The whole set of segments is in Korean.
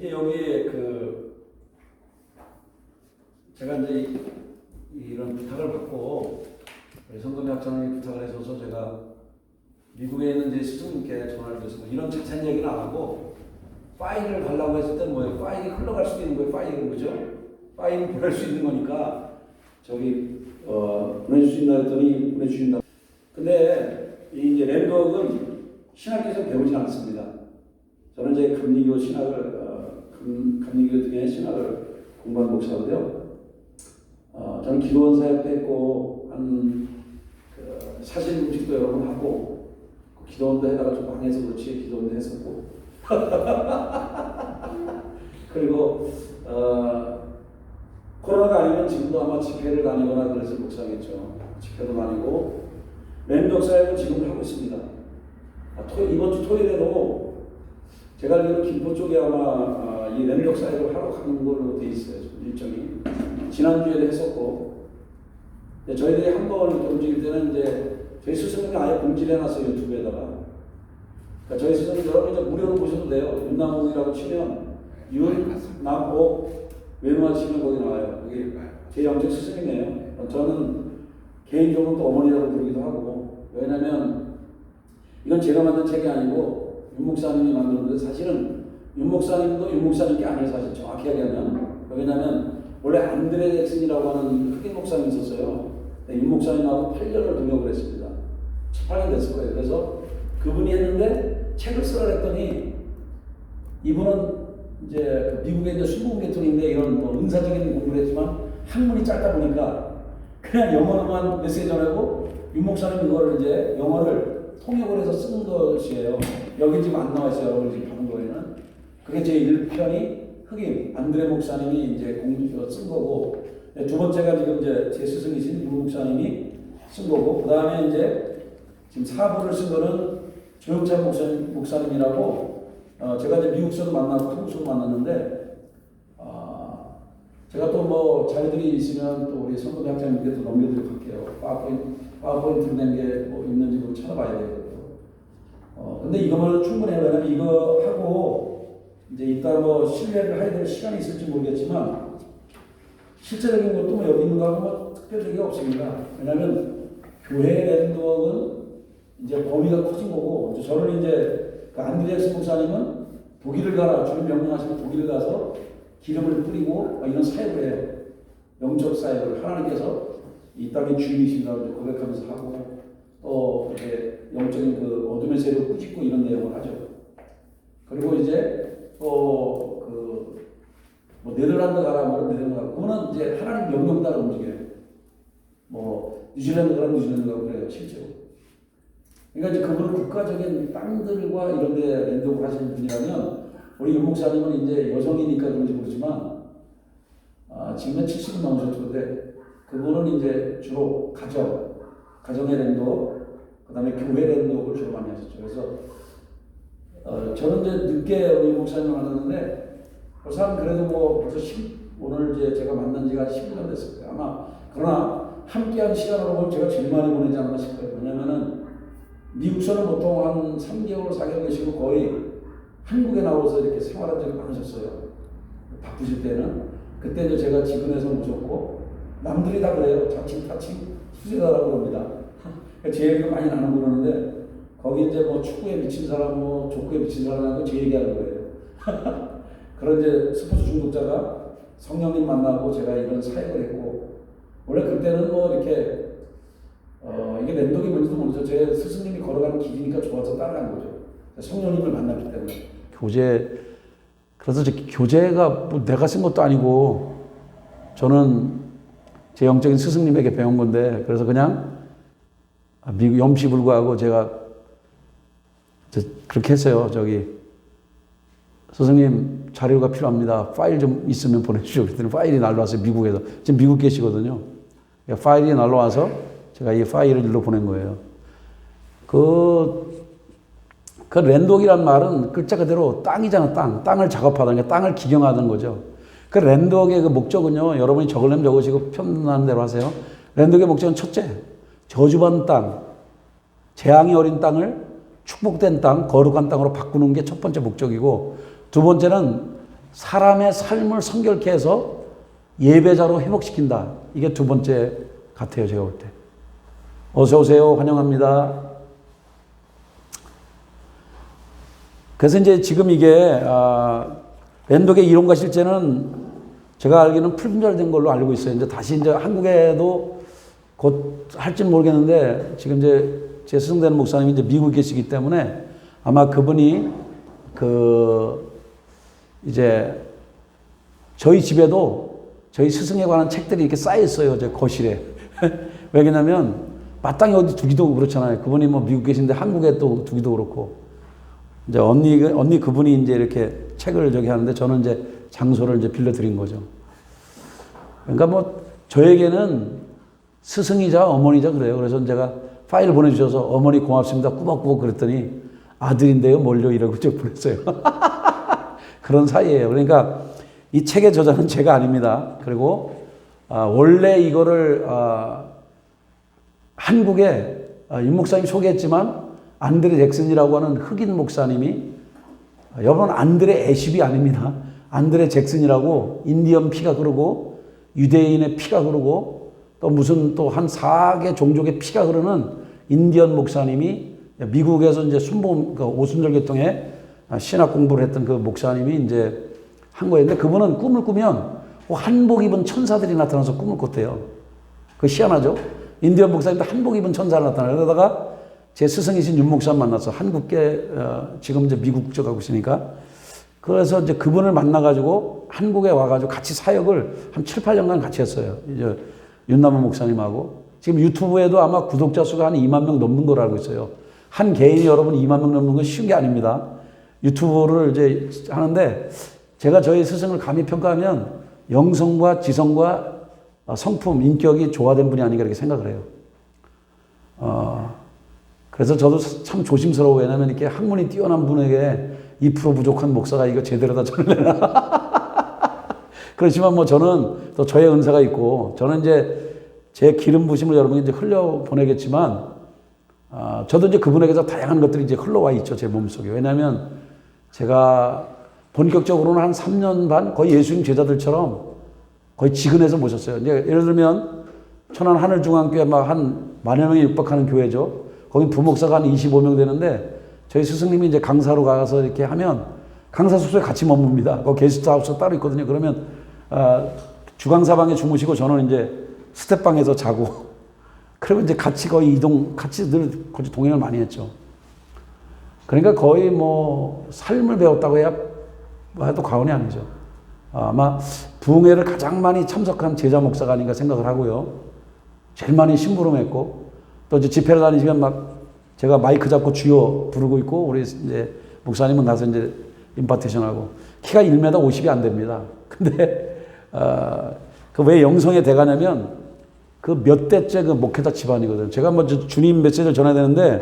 이제 여기 제가 이제 이런 부탁을 받고 성도매 학장님이 부탁을 해줘서 제가 미국에 있는 이제 스승님께 전화를 드렸습니다. 이런 자세한 얘기는 안 하고 파일을 달라고 했을 때 뭐예요? 파일이 흘러갈 수도 있는 거예요. 파일은 그죠? 파일을 보낼 수 있는 거니까 보내줄 수 있나 했더니 보내주신다. 근데 이제 랜드웍은 신학교에서 배우지 않습니다. 저는 이제 감리교 신학을 감리교 등의 신학을 공부한 목사인데요. 저는 기도원 사역도 했고 사실 음식도 여러 번 하고 기도원도 해다가 좀 방해서 그렇지 기도원도 했었고 그리고 코로나가 아니면 지금도 아마 집회를 다니거나 그래서 목사겠죠. 집회도 다니고 랜드웍 사역은 지금도 하고 있습니다. 이번 주 토요일에도 제가 알기로 김포 쪽에 아마 이 랜드웍 사역을 하러 가는 걸로 돼 있어요. 일정이. 지난주에도 했었고, 저희들이 한 번 움직일 때는 이제 저희 스승님이 아예 공지를 해놨어요. 유튜브에다가. 그러니까 저희 스승님 여러분 이제 무료로 보셔도 돼요. 윤남옥이라고 치면 윤남옥 외노아 치면 거기 나와요. 거기 제 영적 스승이네요. 저는 개인적으로 또 어머니라고 부르기도 하고, 왜냐면 이건 제가 만든 책이 아니고 윤 목사님이 만들었는데 사실은 윤 목사님도 윤 목사님께 아니에요. 사실 정확히 얘기하면. 왜냐면 원래 안드레 잭슨이라고 하는 흑인 목사님이 있었어요. 윤 목사님하고 8년을 동역을 했습니다. 8년 됐을 거예요. 그래서 그분이 했는데 책을 쓰라 했더니 이분은 이제 미국의 이제 순공 계통인데 이런 은사적인 공부를 했지만 학문이 짧다 보니까 그냥 영어로만 메시지 전하고 윤 목사님이 그거를 이제 영어를 통역을 해서 쓴 것이에요. 여기 지금 안 나와 있어요. 여러분 지금 받은 거에는. 그게 제 1편이 흑인 안드레 목사님이 이제 쓴 거고, 두 번째가 지금 이제 제 스승이신 윤 목사님이 쓴 거고, 그 다음에 이제 지금 4부를 쓴 거는 조영찬 목사님이라고, 제가 이제 미국서도 만나고 한국서도 만났는데, 제가 또 뭐 자료들이 있으면 또 우리 성도대 학장님께 또 넘겨드리도록 할게요. 파워포인트 된 게 뭐 있는지 좀 찾아봐야 되거든요. 근데 이거만 충분해요. 왜냐면 이거 하고 이제 이따 뭐 신뢰를 해야 될 시간이 있을지 모르겠지만 실제적인 것도 뭐 여기 있는 거하고 뭐 특별한 게 없습니다. 왜냐면 교회 랜드웍은 이제 범위가 커진 거고, 저는 이제 그 안드레스 목사님은 독일을 가라, 주님 명령하시면 독일을 가서 기름을 뿌리고 이런 사역을 해요. 영적 사역을 하나님께서 이 땅의 주인이신다고 고백하면서 하고, 또 이제 영적인 그 어둠의 세력을 꾸짖고 이런 내용을 하죠. 그리고 이제 또 뭐 네덜란드 가라, 뭐 네덜란드 가라, 그거는 이제 하나님 명령 따라 움직여요. 뭐 뉴질랜드 가라, 뉴질랜드 가고 그래요, 실제로. 그러니까 이제 그분은 국가적인 땅들과 이런 데 랜드웍을 하시는 분이라면, 우리 윤 목사님은 이제 여성이니까 그런지 모르지만, 지금은 70은 넘으셨는데, 그분은 이제 주로 가정의 랜드웍, 그 다음에 교회 랜드웍을 주로 많이 하셨죠. 그래서, 저는 이제 늦게 우리 목사님을 만났는데, 벌써 그래도 뭐 벌써 오늘 이제 제가 만난 지가 10년 됐을 거예요. 아마, 그러나 함께한 시간으로 보면 제가 제일 많이 보내지 않나 싶어요. 왜냐면은, 미국서는 보통 한 3개월, 4개월 계시고 거의 한국에 나와서 이렇게 생활한 적이 많으셨어요. 바쁘실 때는. 그때 이제 제가 지근해서 모셨고, 남들이 다 그래요. 자칭, 타칭, 수제다라고 합니다. 제 얘기가 많이 나누고 그러는데, 거기 이제 뭐 축구에 미친 사람, 뭐 족구에 미친 사람하고 제 얘기하는 거예요. 그런 이제 스포츠 중독자가 성령님 만나고 제가 이런 사역을 했고, 원래 그때는 뭐 이렇게, 이게 랜드웍이 뭔지도 모르죠. 제 스승님이 걸어가는 길이니까 좋아서 따라간 거죠. 성령님을 만났기 때문에. 그래서 교재가 뭐 내가 쓴 것도 아니고, 저는 제 영적인 스승님에게 배운 건데, 그래서 그냥 미국 염시불구하고 제가 그렇게 했어요. 스승님 자료가 필요합니다. 파일 좀 있으면 보내주시오. 그랬더니 파일이 날라왔어요. 미국에서. 지금 미국 계시거든요. 파일이 날라와서 제가 이 파일을 일로 보낸 거예요. 그 랜드웍이란 말은 글자 그대로 땅이잖아, 땅. 땅을 작업하다는 게 땅을 기경하는 거죠. 그 랜드웍의 그 목적은요, 여러분이 적으려면 적으시고 편안한 대로 하세요. 랜드웍의 목적은 첫째, 저주받은 땅, 재앙이 어린 땅을 축복된 땅, 거룩한 땅으로 바꾸는 게 첫 번째 목적이고, 두 번째는 사람의 삶을 성결케 해서 예배자로 회복시킨다. 이게 두 번째 같아요, 제가 볼 때. 어서 오세요. 환영합니다. 그래서 이제 지금 이게 랜드웍의 이론과 실제는 제가 알기로는 불분별된 걸로 알고 있어요. 이제 다시 이제 한국에도 곧 할지는 모르겠는데 지금 이제 제 스승되는 목사님이 이제 미국에 계시기 때문에 아마 그분이 이제 저희 집에도 저희 스승에 관한 책들이 이렇게 쌓여 있어요. 제 거실에. 왜냐면 마땅히 어디 두기도 그렇잖아요. 그분이 뭐 미국 계신데 한국에 또 두기도 그렇고. 이제 언니 그분이 이제 이렇게 책을 저기 하는데 저는 이제 장소를 이제 빌려드린 거죠. 그러니까 뭐 저에게는 스승이자 어머니자 그래요. 그래서 제가 파일을 보내주셔서 어머니 고맙습니다. 꾸벅꾸벅 그랬더니 아들인데요. 뭘요? 이라고 저 보냈어요. 그런 사이예요. 그러니까 이 책의 저자는 제가 아닙니다. 그리고 원래 이거를 한국에 윤 목사님이 소개했지만 안드레 잭슨이라고 하는 흑인 목사님이 여러분 안드레 애쉽이 아닙니다. 안드레 잭슨이라고 인디언 피가 흐르고 유대인의 피가 흐르고 또 무슨 또 한 4개 종족의 피가 흐르는 인디언 목사님이 미국에서 이제 오순절 계통에 신학 공부를 했던 그 목사님이 이제 한 거였는데 그분은 꿈을 꾸면 한복 입은 천사들이 나타나서 꿈을 꿨대요. 그 희한하죠? 인디언 목사님도 한복 입은 천사가 나타나요. 그러다가 제 스승이신 윤 목사 만나서 한국계 지금 이제 미국 국적하고 있으니까 그래서 이제 그분을 만나가지고 한국에 와가지고 같이 사역을 한 7, 8년간 같이 했어요. 이제 윤남호 목사님하고 지금 유튜브에도 아마 구독자 수가 한 2만 명 넘는 걸로 알고 있어요. 한 개인이 여러분 2만 명 넘는 건 쉬운 게 아닙니다. 유튜브를 이제 하는데 제가 저희 스승을 감히 평가하면 영성과 지성과 성품, 인격이 조화된 분이 아닌가 이렇게 생각을 해요. 그래서 저도 참 조심스러워. 왜냐면 이렇게 학문이 뛰어난 분에게 2% 부족한 목사가 이거 제대로 다 전래나. 그렇지만 뭐 저는 또 저의 은사가 있고 저는 이제 제 기름 부심을 여러분이 이제 흘려 보내겠지만 저도 이제 그분에게서 다양한 것들이 이제 흘러와 있죠. 제 몸속에. 왜냐면 제가 본격적으로는 한 3년 반 거의 예수님 제자들처럼 거의 지근해서 모셨어요. 이제 예를 들면 천안 하늘중앙교회 막 한 10,000 명이 육박하는 교회죠. 거기 부목사가 한 25명 되는데 저희 스승님이 이제 강사로 가서 이렇게 하면 강사 숙소에 같이 머뭅니다. 거기 게스트하우스 따로 있거든요. 그러면 주강사방에 주무시고 저는 이제 스텝방에서 자고 그리고 이제 같이 거의 같이 늘 동행을 많이 했죠. 그러니까 거의 뭐 삶을 배웠다고 해도 과언이 아니죠. 아마 부흥회를 가장 많이 참석한 제자 목사가 아닌가 생각을 하고요. 제일 많이 심부름했고 또 이제 집회를 다니시면 막 제가 마이크 잡고 주여 부르고 있고 우리 이제 목사님은 가서 이제 임파티션하고 키가 1m 50이 안 됩니다. 근데 그 왜 영성에 대가냐면 그 몇 대째 그 목회자 집안이거든요. 제가 뭐 주님 메시지를 전해야 되는데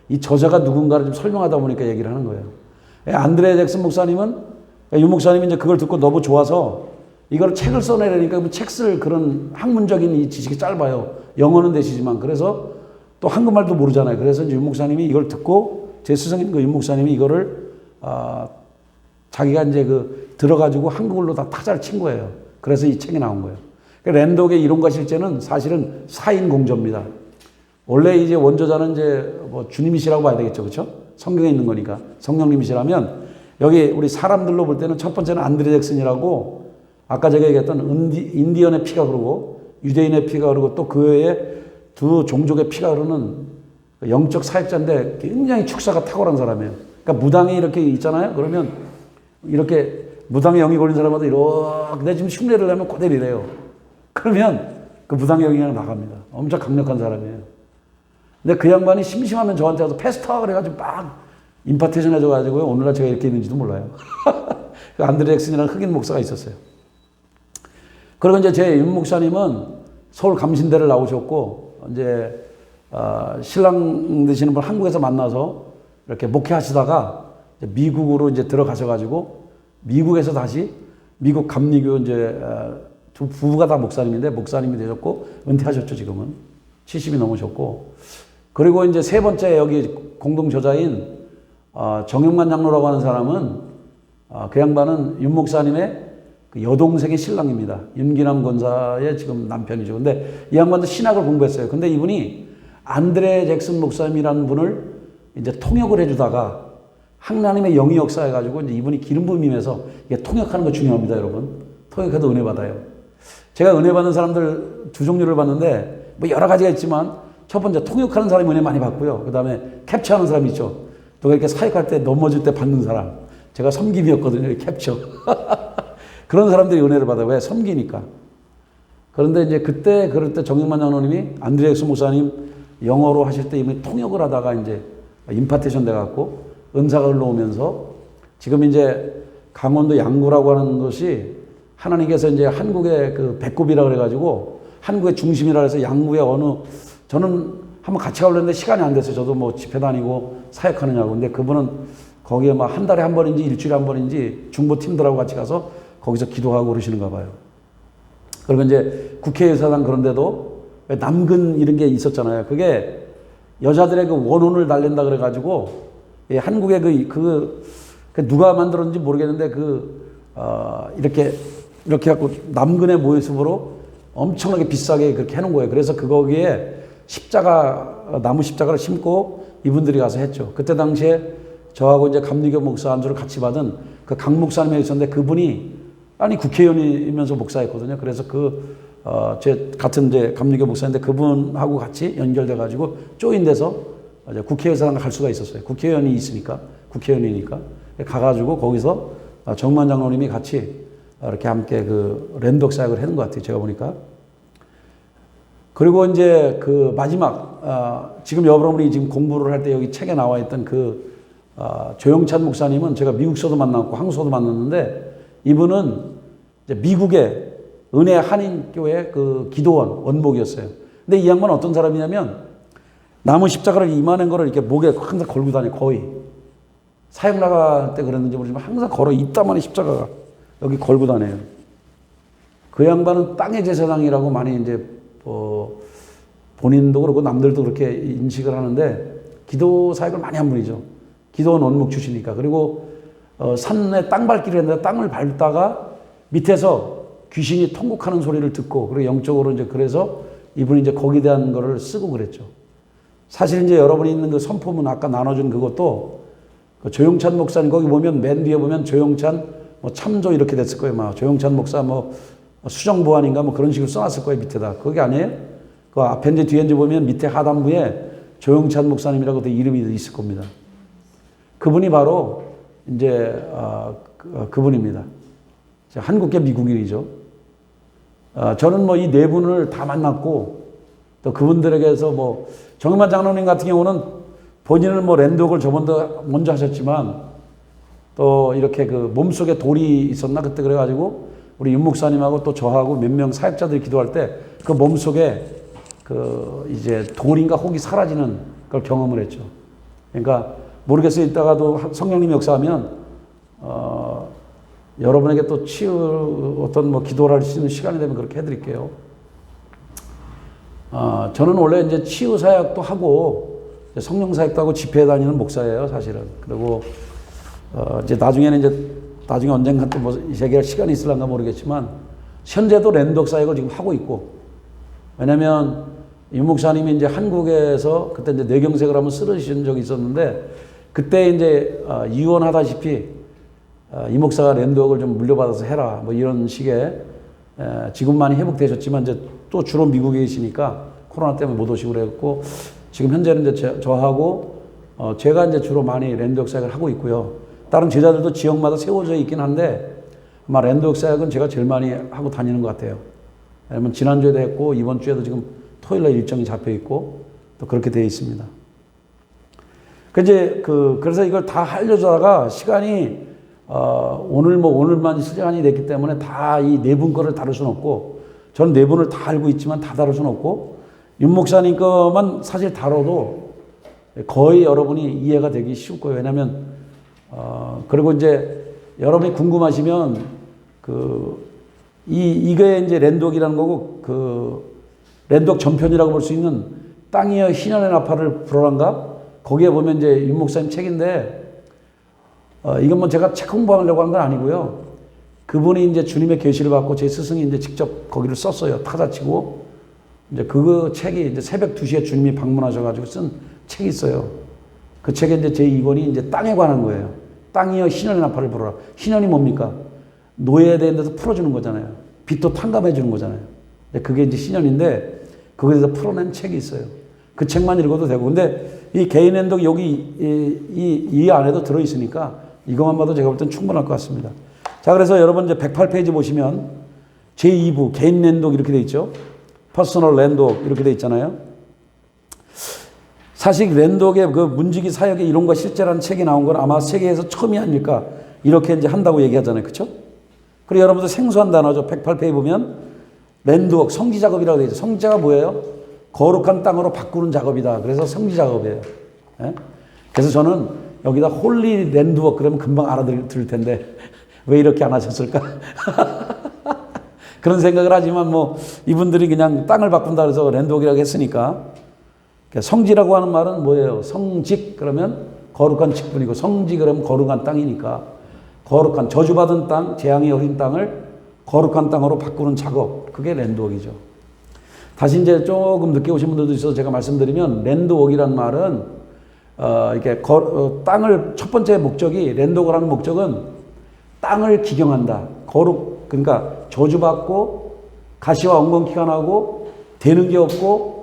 이 저자가 누군가를 좀 설명하다 보니까 얘기를 하는 거예요. 안드레 잭슨 목사님은 윤 목사님이 이제 그걸 듣고 너무 좋아서 이걸 책을 써내려니까 책 쓸 그런 학문적인 이 지식이 짧아요. 영어는 되시지만 그래서 또 한국말도 모르잖아요. 그래서 이제 윤 목사님이 이걸 듣고 제 스승인 그 윤 목사님이 이거를 자기가 이제 들어가지고 한국어로 다 타자를 친 거예요. 그래서 이 책이 나온 거예요. 랜드웍의 이론과 실제는 사실은 사인 공저입니다. 원래 이제 원저자는 이제 뭐 주님이시라고 봐야 되겠죠, 그렇죠? 성경에 있는 거니까 성령님이시라면 여기 우리 사람들로 볼 때는 첫 번째는 안드레 잭슨이라고 아까 제가 얘기했던 인디언의 피가 흐르고 유대인의 피가 흐르고 또 그 외에 두 종족의 피가 흐르는 영적 사역자인데 굉장히 축사가 탁월한 사람이에요. 그러니까 무당이 이렇게 있잖아요. 그러면 이렇게 무당의 영이 걸린 사람마다 이렇게 내 지금 흉내를 내면 그대로 이래요. 그러면 그 무당의 영이 나갑니다. 엄청 강력한 사람이에요. 근데 그 양반이 심심하면 저한테 와서 패스터 그래가지고 막 임파테이션 해줘가지고요. 오늘날 제가 이렇게 있는지도 몰라요. 안드레 잭슨이라는 흑인 목사가 있었어요. 그리고 이제 제 윤 목사님은 서울 감신대를 나오셨고 이제 신랑 되시는 분 한국에서 만나서 이렇게 목회하시다가 이제 미국으로 이제 들어가셔가지고 미국에서 다시 미국 감리교 이제 두 부부가 다 목사님인데 목사님이 되셨고 은퇴하셨죠 지금은 70이 넘으셨고 그리고 이제 세 번째 여기 공동 저자인 정영만 장로라고 하는 사람은 그 양반은 윤 목사님의 그 여동생의 신랑입니다. 윤기남 권사의 지금 남편이죠. 근데 이 양반도 신학을 공부했어요. 근데 이분이 안드레 잭슨 목사님이라는 분을 이제 통역을 해주다가 하나님의 영이 역사해가지고 이제 이분이 기름 부음이면서 이게 통역하는 거 중요합니다, 여러분. 통역해도 은혜 받아요. 제가 은혜 받는 사람들 두 종류를 봤는데 뭐 여러 가지가 있지만 첫 번째 통역하는 사람이 은혜 많이 받고요. 그 다음에 캡처하는 사람이 있죠. 또 이렇게 사역할 때 넘어질 때 받는 사람. 제가 섬김이었거든요, 캡처. 그런 사람들이 은혜를 받아요. 왜? 섬기니까. 그런데 이제 그때 그럴 때 정영만 장로님이 안드레스 목사님 영어로 하실 때 이미 통역을 하다가 이제 임파테이션 돼갖고 은사가 흘러오면서 지금 이제 강원도 양구라고 하는 곳이 하나님께서 이제 한국의 그 배꼽이라 그래가지고 한국의 중심이라 해서 양구의 어느 저는 한번 같이 가려는데 시간이 안 됐어요. 저도 뭐 집회 다니고 사역하느냐고. 근데 그분은 거기에 막 한 달에 한 번인지 일주일에 한 번인지 중보 팀들하고 같이 가서 거기서 기도하고 그러시는가 봐요. 그리고 이제 국회의사당 그런데도 남근 이런 게 있었잖아요. 그게 여자들의 그 원혼을 달랜다 그래가지고 한국의 그 누가 만들었는지 모르겠는데 이렇게 갖고 남근의 모습으로 엄청나게 비싸게 그렇게 해놓은 거예요. 그래서 거기에 나무 십자가를 심고 이분들이 가서 했죠. 그때 당시에 저하고 이제 감리교 목사 안수를 같이 받은 그 강 목사님이 있었는데 그분이 아니 국회의원이면서 목사였거든요. 그래서 제 같은 이제 감리교 목사인데 그분하고 같이 연결돼가지고 조인돼서 이제 국회의사당 갈 수가 있었어요. 국회의원이 있으니까 국회의원이니까 가가지고 거기서 정만 장로님이 같이 이렇게 함께 그 랜독 사역을 하는 것 같아요. 제가 보니까. 그리고 이제 그 마지막 지금 여러분이 지금 공부를 할 때 여기 책에 나와 있던 조영찬 목사님은 제가 미국서도 만났고 한국서도 만났는데 이분은 이제 미국의 은혜 한인교회 그 기도원 원목이었어요. 근데 이 양반은 어떤 사람이냐면 나무 십자가를 이만한 거를 이렇게 목에 항상 걸고 다녀 거의. 사역 나갈 때 그랬는지 모르지만 항상 걸어 이따만한 십자가가 여기 걸고 다녀요. 그 양반은 땅의 제사장이라고 많이 이제 본인도 그렇고 남들도 그렇게 인식을 하는데 기도 사역을 많이 한 분이죠. 기도원 원목 출신이니까. 그리고 산에 땅 밟기를 했는데 땅을 밟다가 밑에서 귀신이 통곡하는 소리를 듣고 그리고 영적으로 이제 그래서 이분이 이제 거기에 대한 거를 쓰고 그랬죠. 사실 이제 여러분이 있는 그 선포문 아까 나눠준 그것도 그 조영찬 목사님 거기 보면 맨 뒤에 보면 조영찬 뭐 참조 이렇게 됐을 거예요. 막 조영찬 목사 뭐 수정보안인가 뭐 그런 식으로 써놨을 거예요. 밑에다. 그게 아니에요? 그 앞에 이제 뒤에 이제 보면 밑에 하단부에 조영찬 목사님이라고 또 이름이 있을 겁니다. 그분이 바로 이제 그분입니다. 한국계 미국인이죠. 저는 뭐 이 네 분을 다 만났고 또 그분들에게서 뭐 정만 장로님 같은 경우는 본인은 뭐 랜독을 저번도 먼저 하셨지만 또 이렇게 그 몸속에 돌이 있었나 그때 그래가지고 우리 윤 목사님하고 또 저하고 몇 명 사역자들이 기도할 때 그 몸속에 그 이제 돌인가 혹이 사라지는 걸 경험을 했죠. 그러니까 모르겠어요. 이따가도 성령님 역사하면 여러분에게 또 어떤 뭐 기도를 할 수 있는 시간이 되면 그렇게 해드릴게요. 저는 원래 이제 치유 사역도 하고 성령 사역도 하고 집회에 다니는 목사예요, 사실은. 그리고 이제 나중에 언젠가 또 뭐 얘기할 시간이 있을란가 모르겠지만 현재도 랜독 사역을 지금 하고 있고 왜냐면 윤 목사님이 이제 한국에서 그때 이제 뇌경색을 한번 쓰러지신 적이 있었는데 그때 이제 이혼하다시피 이 목사가 랜독을 좀 물려받아서 해라 뭐 이런 식의 지금 많이 회복되셨지만 이제 또 주로 미국에 계시니까 코로나 때문에 못 오시고 그랬고 지금 현재는 이제 저하고 제가 이제 주로 많이 랜독 사역을 하고 있고요. 다른 제자들도 지역마다 세워져 있긴 한데 아마 랜독 사역은 제가 제일 많이 하고 다니는 것 같아요. 왜냐면 지난주에도 했고 이번 주에도 지금 토요일날 일정이 잡혀 있고 또 그렇게 되어 있습니다. 그래서 이걸 다 하려다가 시간이 오늘만 시간이 됐기 때문에 다 이 네 분 거를 다룰 수는 없고 저는 네 분을 다 알고 있지만 다 다룰 수는 없고 윤 목사님 거만 사실 다뤄도 거의 여러분이 이해가 되기 쉬울 거예요. 왜냐하면 그리고 이제 여러분이 궁금하시면 이게 이제 랜독이라는 거고 랜독 전편이라고 볼 수 있는 땅이여 희년의 나팔을 불어란가 거기에 보면 이제 윤 목사님 책인데 이건 뭐 제가 책 홍보하려고 한 건 아니고요. 그분이 이제 주님의 계시를 받고 제 스승이 이제 직접 거기를 썼어요. 타자치고 이제 그 책이 이제 새벽 2시에 주님이 방문하셔가지고 쓴 책이 있어요. 그 책에 이제 제 2권이 이제 땅에 관한 거예요. 땅이여 희년의 나팔을 불어라. 희년이 뭡니까? 노예된 데서 풀어주는 거잖아요. 빚도 탕감해 주는 거잖아요. 그게 이제 희년인데 그거에 대해서 풀어낸 책이 있어요. 그 책만 읽어도 되고. 근데 이 개인 랜독 여기 이 안에도 들어있으니까 이것만 봐도 제가 볼 땐 충분할 것 같습니다. 자, 그래서 여러분 이제 108페이지 보시면 제2부 개인 랜독 이렇게 돼 있죠. 퍼스널 랜독 이렇게 돼 있잖아요. 사실 랜독의 그 문지기 사역의 이론과 실제라는 책이 나온 건 아마 세계에서 처음이 아닐까 이렇게 이제 한다고 얘기하잖아요. 그렇죠? 그리고 여러분들 생소한 단어죠. 108페이지 보면 랜독 성지 작업이라고 되어 있죠. 성지가 뭐예요? 거룩한 땅으로 바꾸는 작업이다. 그래서 성지 작업이에요. 예? 그래서 저는 여기다 홀리 랜드웍 그러면 금방 알아들을 텐데 왜 이렇게 안 하셨을까? 그런 생각을 하지만 뭐 이분들이 그냥 땅을 바꾼다 그래서 랜드웍이라고 했으니까 성지라고 하는 말은 뭐예요? 성직 그러면 거룩한 직분이고 성지 그러면 거룩한 땅이니까 거룩한 저주받은 땅, 재앙이 어린 땅을 거룩한 땅으로 바꾸는 작업 그게 랜드웍이죠. 다시 이제 조금 늦게 오신 분들도 있어서 제가 말씀드리면 랜드웍이란 말은 이렇게 땅을 첫 번째 목적이 랜드웍을 하는 목적은 땅을 기경한다. 거룩 그러니까 저주받고 가시와 엉겅퀴가 나고 되는 게 없고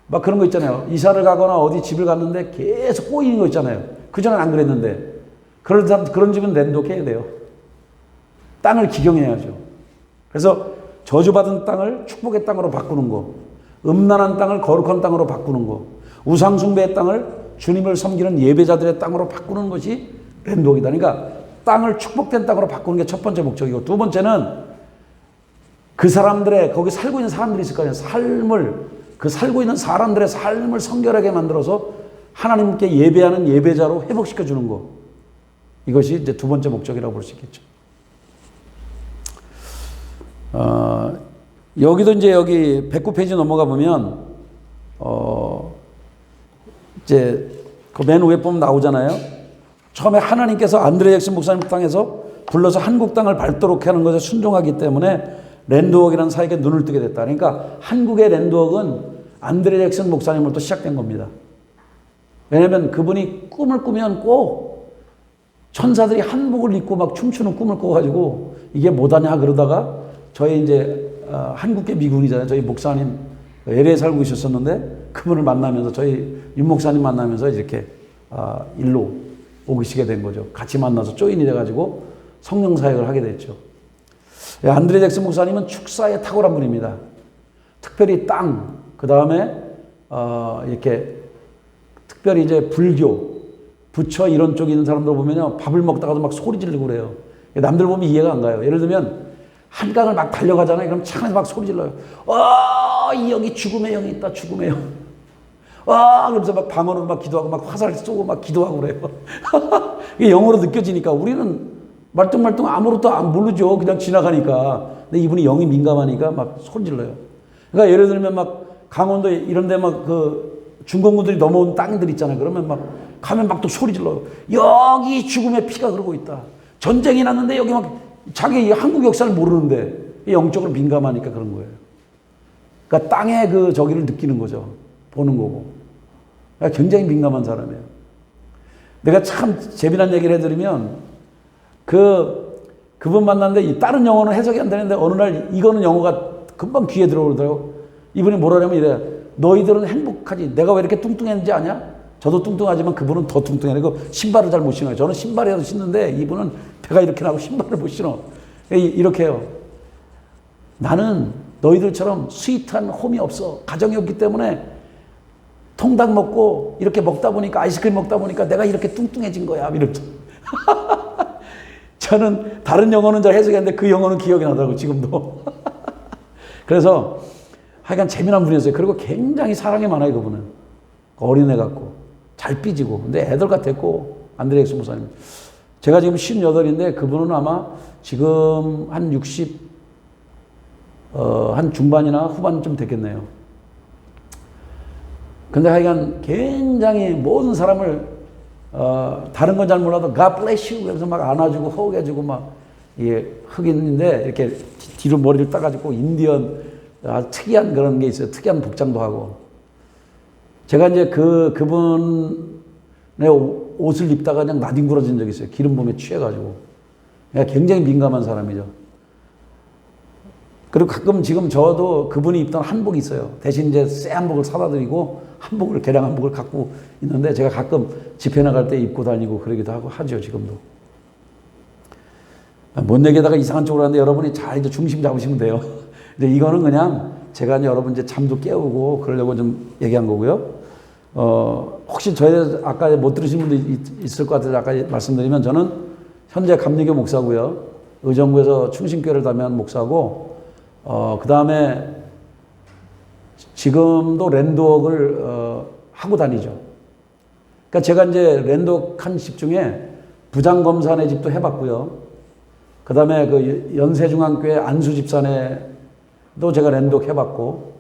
막 그런 거 있잖아요. 이사를 가거나 어디 집을 갔는데 계속 꼬이는 거 있잖아요. 그전엔 안 그랬는데 그런 집은 랜독해야 돼요. 땅을 기경해야죠. 그래서 저주받은 땅을 축복의 땅으로 바꾸는 거, 음란한 땅을 거룩한 땅으로 바꾸는 거, 우상숭배의 땅을 주님을 섬기는 예배자들의 땅으로 바꾸는 것이 랜독이다. 그러니까 땅을 축복된 땅으로 바꾸는 게 첫 번째 목적이고 두 번째는 그 사람들의 거기 살고 있는 사람들이 있을 거 아니에요. 그 살고 있는 사람들의 삶을 성결하게 만들어서 하나님께 예배하는 예배자로 회복시켜 주는 거. 이것이 이제 두 번째 목적이라고 볼 수 있겠죠. 여기도 이제 여기 109페이지 넘어가 보면 이제 그 맨 위에 보면 나오잖아요. 처음에 하나님께서 안드레 잭슨 목사님 땅에서 불러서 한국 땅을 밟도록 하는 것에 순종하기 때문에 랜드웍이라는 사역에 눈을 뜨게 됐다. 그러니까 한국의 랜드웍은 안드레 잭슨 목사님으로부터 시작된 겁니다. 왜냐하면 그분이 꿈을 꾸면 꼭 천사들이 한복을 입고 막 춤추는 꿈을 꿔가지고 이게 뭐다냐 그러다가 저희 이제 한국계 미군이잖아요. 저희 목사님 LA에 살고 있었었는데 그분을 만나면서 저희 윤 목사님 만나면서 이렇게 일로 오시게 된 거죠. 같이 만나서 조인이 돼가지고 성령 사역을 하게 됐죠. 안드레 잭슨 목사님은 축사에 탁월한 분입니다. 특별히 땅, 그 다음에 이렇게 특별히 이제 불교, 부처 이런 쪽에 있는 사람들 보면요 밥을 먹다가도 막 소리 지르고 그래요. 남들 보면 이해가 안 가요. 예를 들면 한강을 막 달려가잖아요. 그럼 차 안에서 막 소리 질러요. 여기 죽음의 영이 있다. 죽음의 영. 그러면서 막 방언으로 막 기도하고 막 화살 쏘고 막 기도하고 그래요. 이게 영어로 느껴지니까 우리는 말똥말똥 아무것도 안 모르죠. 그냥 지나가니까. 근데 이분이 영이 민감하니까 막 소리 질러요. 그러니까 예를 들면 막 강원도 이런 데 막 그 중공군들이 넘어온 땅들 있잖아요. 그러면 막 가면 막 또 소리 질러요. 여기 죽음의 피가 흐르고 있다. 전쟁이 났는데 여기 막 자기 한국 역사를 모르는데 영적으로 민감하니까 그런 거예요. 그러니까 땅의 그 저기를 느끼는 거죠. 보는 거고. 그러니까 굉장히 민감한 사람이에요. 내가 참 재미난 얘기를 해드리면 그분 만났는데 다른 영어는 해석이 안 되는데 어느 날 이거는 영어가 금방 귀에 들어오더라고요. 이분이 뭐라냐면 이래. 너희들은 행복하지. 내가 왜 이렇게 뚱뚱했는지 아냐? 저도 뚱뚱하지만 그분은 더 뚱뚱해. 그 신발을 잘 못 신어요. 저는 신발이라도 신는데 이분은 배가 이렇게 나고 신발을 못 신어. 이렇게 해요. 나는 너희들처럼 스윗한 홈이 없어. 가정이 없기 때문에 통닭 먹고 이렇게 먹다 보니까 아이스크림 먹다 보니까 내가 이렇게 뚱뚱해진 거야. 이러면서. 저는 다른 영어는 잘 해석이 안 돼. 그 영어는 기억이 나더라고 지금도. 그래서 하여간 재미난 분이었어요. 그리고 굉장히 사랑이 많아요, 그분은. 어린애 같고, 잘 삐지고. 근데 애들 같았고, 안드레엑스 목사님. 제가 지금 58인데 그분은 아마 지금 한 60, 한 중반이나 후반쯤 됐겠네요. 근데 하여간 굉장히 모든 사람을, 다른 건 잘 몰라도 God bless you 하면서 막 안아주고 호흡해주고 막, 예, 흑인인데 이렇게 뒤로 머리를 따가지고 인디언, 특이한 그런 게 있어요. 특이한 복장도 하고. 제가 이제 그분의 옷을 입다가 그냥 나뒹굴어진 적이 있어요. 기름 부음에 취해가지고. 굉장히 민감한 사람이죠. 그리고 가끔 지금 저도 그분이 입던 한복이 있어요. 대신 이제 새 한복을 사다 드리고 한복을, 개량 한복을 갖고 있는데 제가 가끔 집회 나갈 때 입고 다니고 그러기도 하고 하죠, 지금도. 뭔 얘기에다가 이상한 쪽으로 하는데 여러분이 잘 이제 중심 잡으시면 돼요. 근데 이거는 그냥 제가 이제 여러분 이제 잠도 깨우고 그러려고 좀 얘기한 거고요. 혹시 저에 대해서 아까 못 들으신 분도 있을 것 같아서 아까 말씀드리면 저는 현재 감리교 목사고요. 의정부에서 충신교회를 담임하는 목사고, 그 다음에 지금도 랜드웍을 하고 다니죠. 그러니까 제가 이제 랜드웍 한 집 중에 부장검사네 집도 해봤고요. 그 다음에 그 연세중앙교회 안수집사네도 제가 랜드웍 해봤고,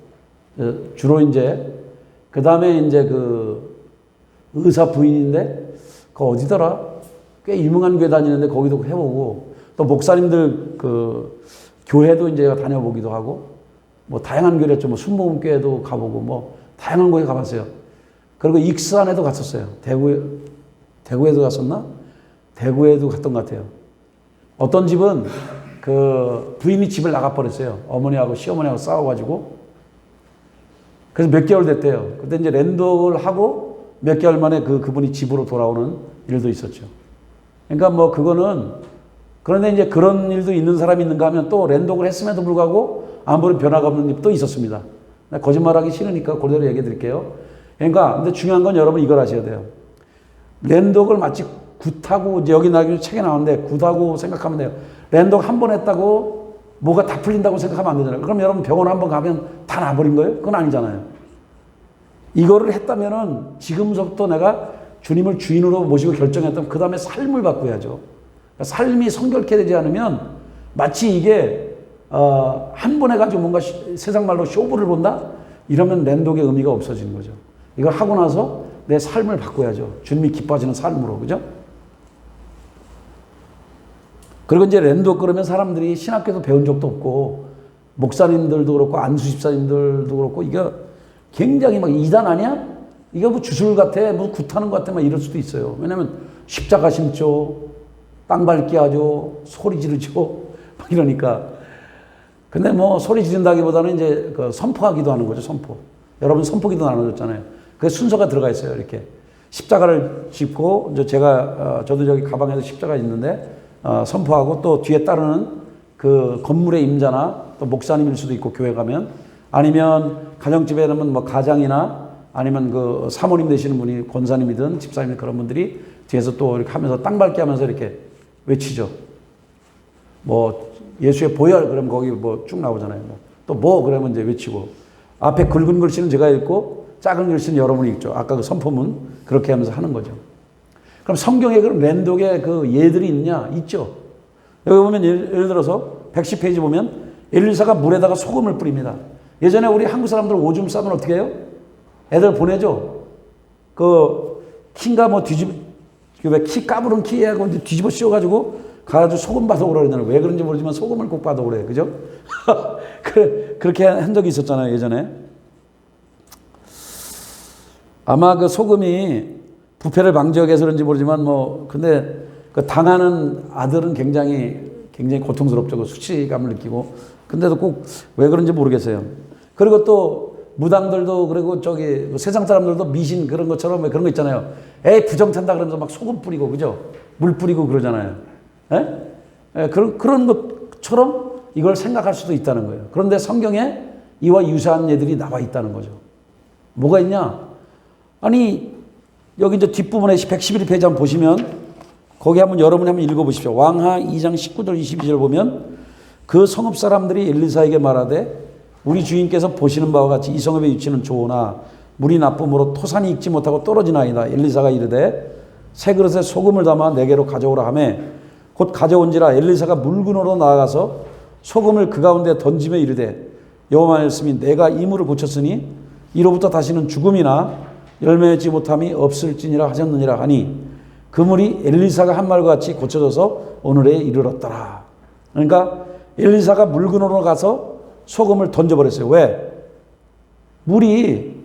주로 이제 그 다음에 이제 그 의사 부인인데, 그 어디더라? 꽤 유명한 교회 다니는데 거기도 해보고, 또 목사님들 그 교회도 이제 다녀보기도 하고, 뭐 다양한 교회였죠. 뭐 순복음교회도 가보고, 뭐 다양한 곳에 가봤어요. 그리고 익산에도 갔었어요. 대구에도 갔었나? 대구에도 갔던 것 같아요. 어떤 집은 그 부인이 집을 나가버렸어요. 어머니하고 시어머니하고 싸워가지고. 그래서 몇 개월 됐대요. 그때 이제 랜드웍을 하고 몇 개월 만에 그분이 집으로 돌아오는 일도 있었죠. 그러니까 뭐 그거는, 그런데 이제 그런 일도 있는 사람이 있는가 하면 또 랜드웍을 했음에도 불구하고 아무런 변화가 없는 일도 있었습니다. 거짓말하기 싫으니까 그대로 얘기해 드릴게요. 그러니까 근데 중요한 건 여러분 이걸 아셔야 돼요. 랜드웍을 마치 굿하고, 이제 여기 나중에 책에 나오는데 굿하고 생각하면 돼요. 랜드웍 한 번 했다고 뭐가 다 풀린다고 생각하면 안 되잖아요. 그럼 여러분 병원 한 번 가면 다 나아버린 거예요? 그건 아니잖아요. 이거를 했다면은 지금부터 내가 주님을 주인으로 모시고 결정했다면 그 다음에 삶을 바꿔야죠. 그러니까 삶이 성결케 되지 않으면 마치 이게 한 번 해가지고 뭔가 세상 말로 쇼부를 본다? 이러면 랜드웍의 의미가 없어지는 거죠. 이걸 하고 나서 내 삶을 바꿔야죠. 주님이 기뻐하시는 삶으로. 그죠? 그리고 이제 랜드웍 그러면 사람들이 신학교에서 배운 적도 없고, 목사님들도 그렇고, 안수집사님들도 그렇고, 이거 굉장히 막 이단 아니야? 이거 뭐 주술 같아, 뭐 굿하는 것 같아, 막 이럴 수도 있어요. 왜냐면 십자가 심죠, 땅 밟기 하죠, 소리 지르죠, 막 이러니까. 근데 뭐 소리 지른다기보다는 이제 그 선포하기도 하는 거죠, 선포. 여러분 선포기도 나눠줬잖아요. 그 순서가 들어가 있어요, 이렇게. 십자가를 짚고, 이제 저도 저기 가방에도 십자가 있는데, 선포하고 또 뒤에 따르는 그 건물의 임자나 또 목사님일 수도 있고, 교회 가면, 아니면 가정집에 가면 뭐 가장이나 아니면 그 사모님 되시는 분이 권사님이든 집사님이든 그런 분들이 뒤에서 또 이렇게 하면서 땅 밟기 하면서 이렇게 외치죠. 뭐 예수의 보혈 그러면 거기 뭐 쭉 나오잖아요. 또 뭐 그러면 이제 외치고, 앞에 굵은 글씨는 제가 읽고 작은 글씨는 여러분이 읽죠. 아까 그 선포문 그렇게 하면서 하는 거죠. 그럼 성경에 그럼 랜드웍의 그 예들이 있냐? 있죠. 여기 보면 예를 들어서 110페이지 보면 엘리사가 물에다가 소금을 뿌립니다. 예전에 우리 한국 사람들 오줌 싸면 어떻게 해요? 애들 보내죠. 그 키인가 뭐 왜 키 까부른 키에 하고 뒤집어 씌워가지고 가가지고 소금 받아오라 그러잖아요. 왜 그런지 모르지만 소금을 꼭 받아오래. 그죠? 그렇게 한 적이 있었잖아요, 예전에. 아마 그 소금이 부패를 방지하기 위해서 그런지 모르지만 뭐, 근데 그 당하는 아들은 굉장히 고통스럽죠. 그 수치감을 느끼고. 근데도 꼭 왜 그런지 모르겠어요. 그리고 또 무당들도, 그리고 저기 세상 사람들도 미신 그런 것처럼 그런 거 있잖아요. 에이, 부정탄다 그러면서 막 소금 뿌리고, 그죠? 물 뿌리고 그러잖아요. 그런 것처럼 이걸 생각할 수도 있다는 거예요. 그런데 성경에 이와 유사한 예들이 나와 있다는 거죠. 뭐가 있냐? 아니, 여기 이제 뒷부분에 111페이지 한번 보시면, 거기 여러분이 한번 읽어보십시오. 왕하 2장 19절 22절 보면, 그 성읍 사람들이 엘리사에게 말하되 우리 주인께서 보시는 바와 같이 이 성읍의 위치는 좋으나 물이 나쁨으로 토산이 익지 못하고 떨어지나이다. 엘리사가 이르되 새 그릇에 소금을 담아 내게로 가져오라 하매 곧 가져온지라. 엘리사가 물근으로 나아가서 소금을 그 가운데 던지며 이르되 여호와 말씀이 내가 이 물을 고쳤으니 이로부터 다시는 죽음이나 열매 맺지 못함이 없을지니라 하셨느니라 하니 그 물이 엘리사가 한 말과 같이 고쳐져서 오늘에 이르렀더라. 그러니까 엘리사가 물근으로 가서 소금을 던져버렸어요. 왜? 물이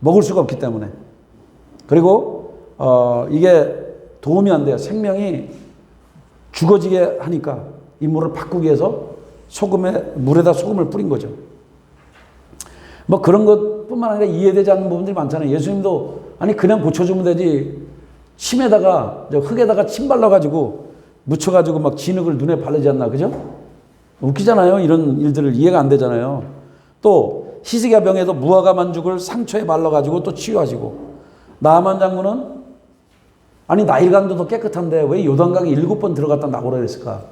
먹을 수가 없기 때문에. 그리고 이게 도움이 안 돼요. 생명이 죽어지게 하니까 이 물을 바꾸기 위해서 물에다 소금을 뿌린 거죠. 뭐 그런 것뿐만 아니라 이해되지 않는 부분들이 많잖아요. 예수님도 아니 그냥 고쳐주면 되지. 침에다가 흙에다가 침 발라가지고 묻혀가지고 막 진흙을 눈에 바르지 않나, 그죠? 웃기잖아요. 이런 일들을 이해가 안 되잖아요. 또 히스기야 병에도 무화과 만죽을 상처에 발라가지고 또 치유하시고, 나아만 장군은 아니 나일강도 더 깨끗한데 왜 요단강에 7번 들어갔다 나오라 그랬을까?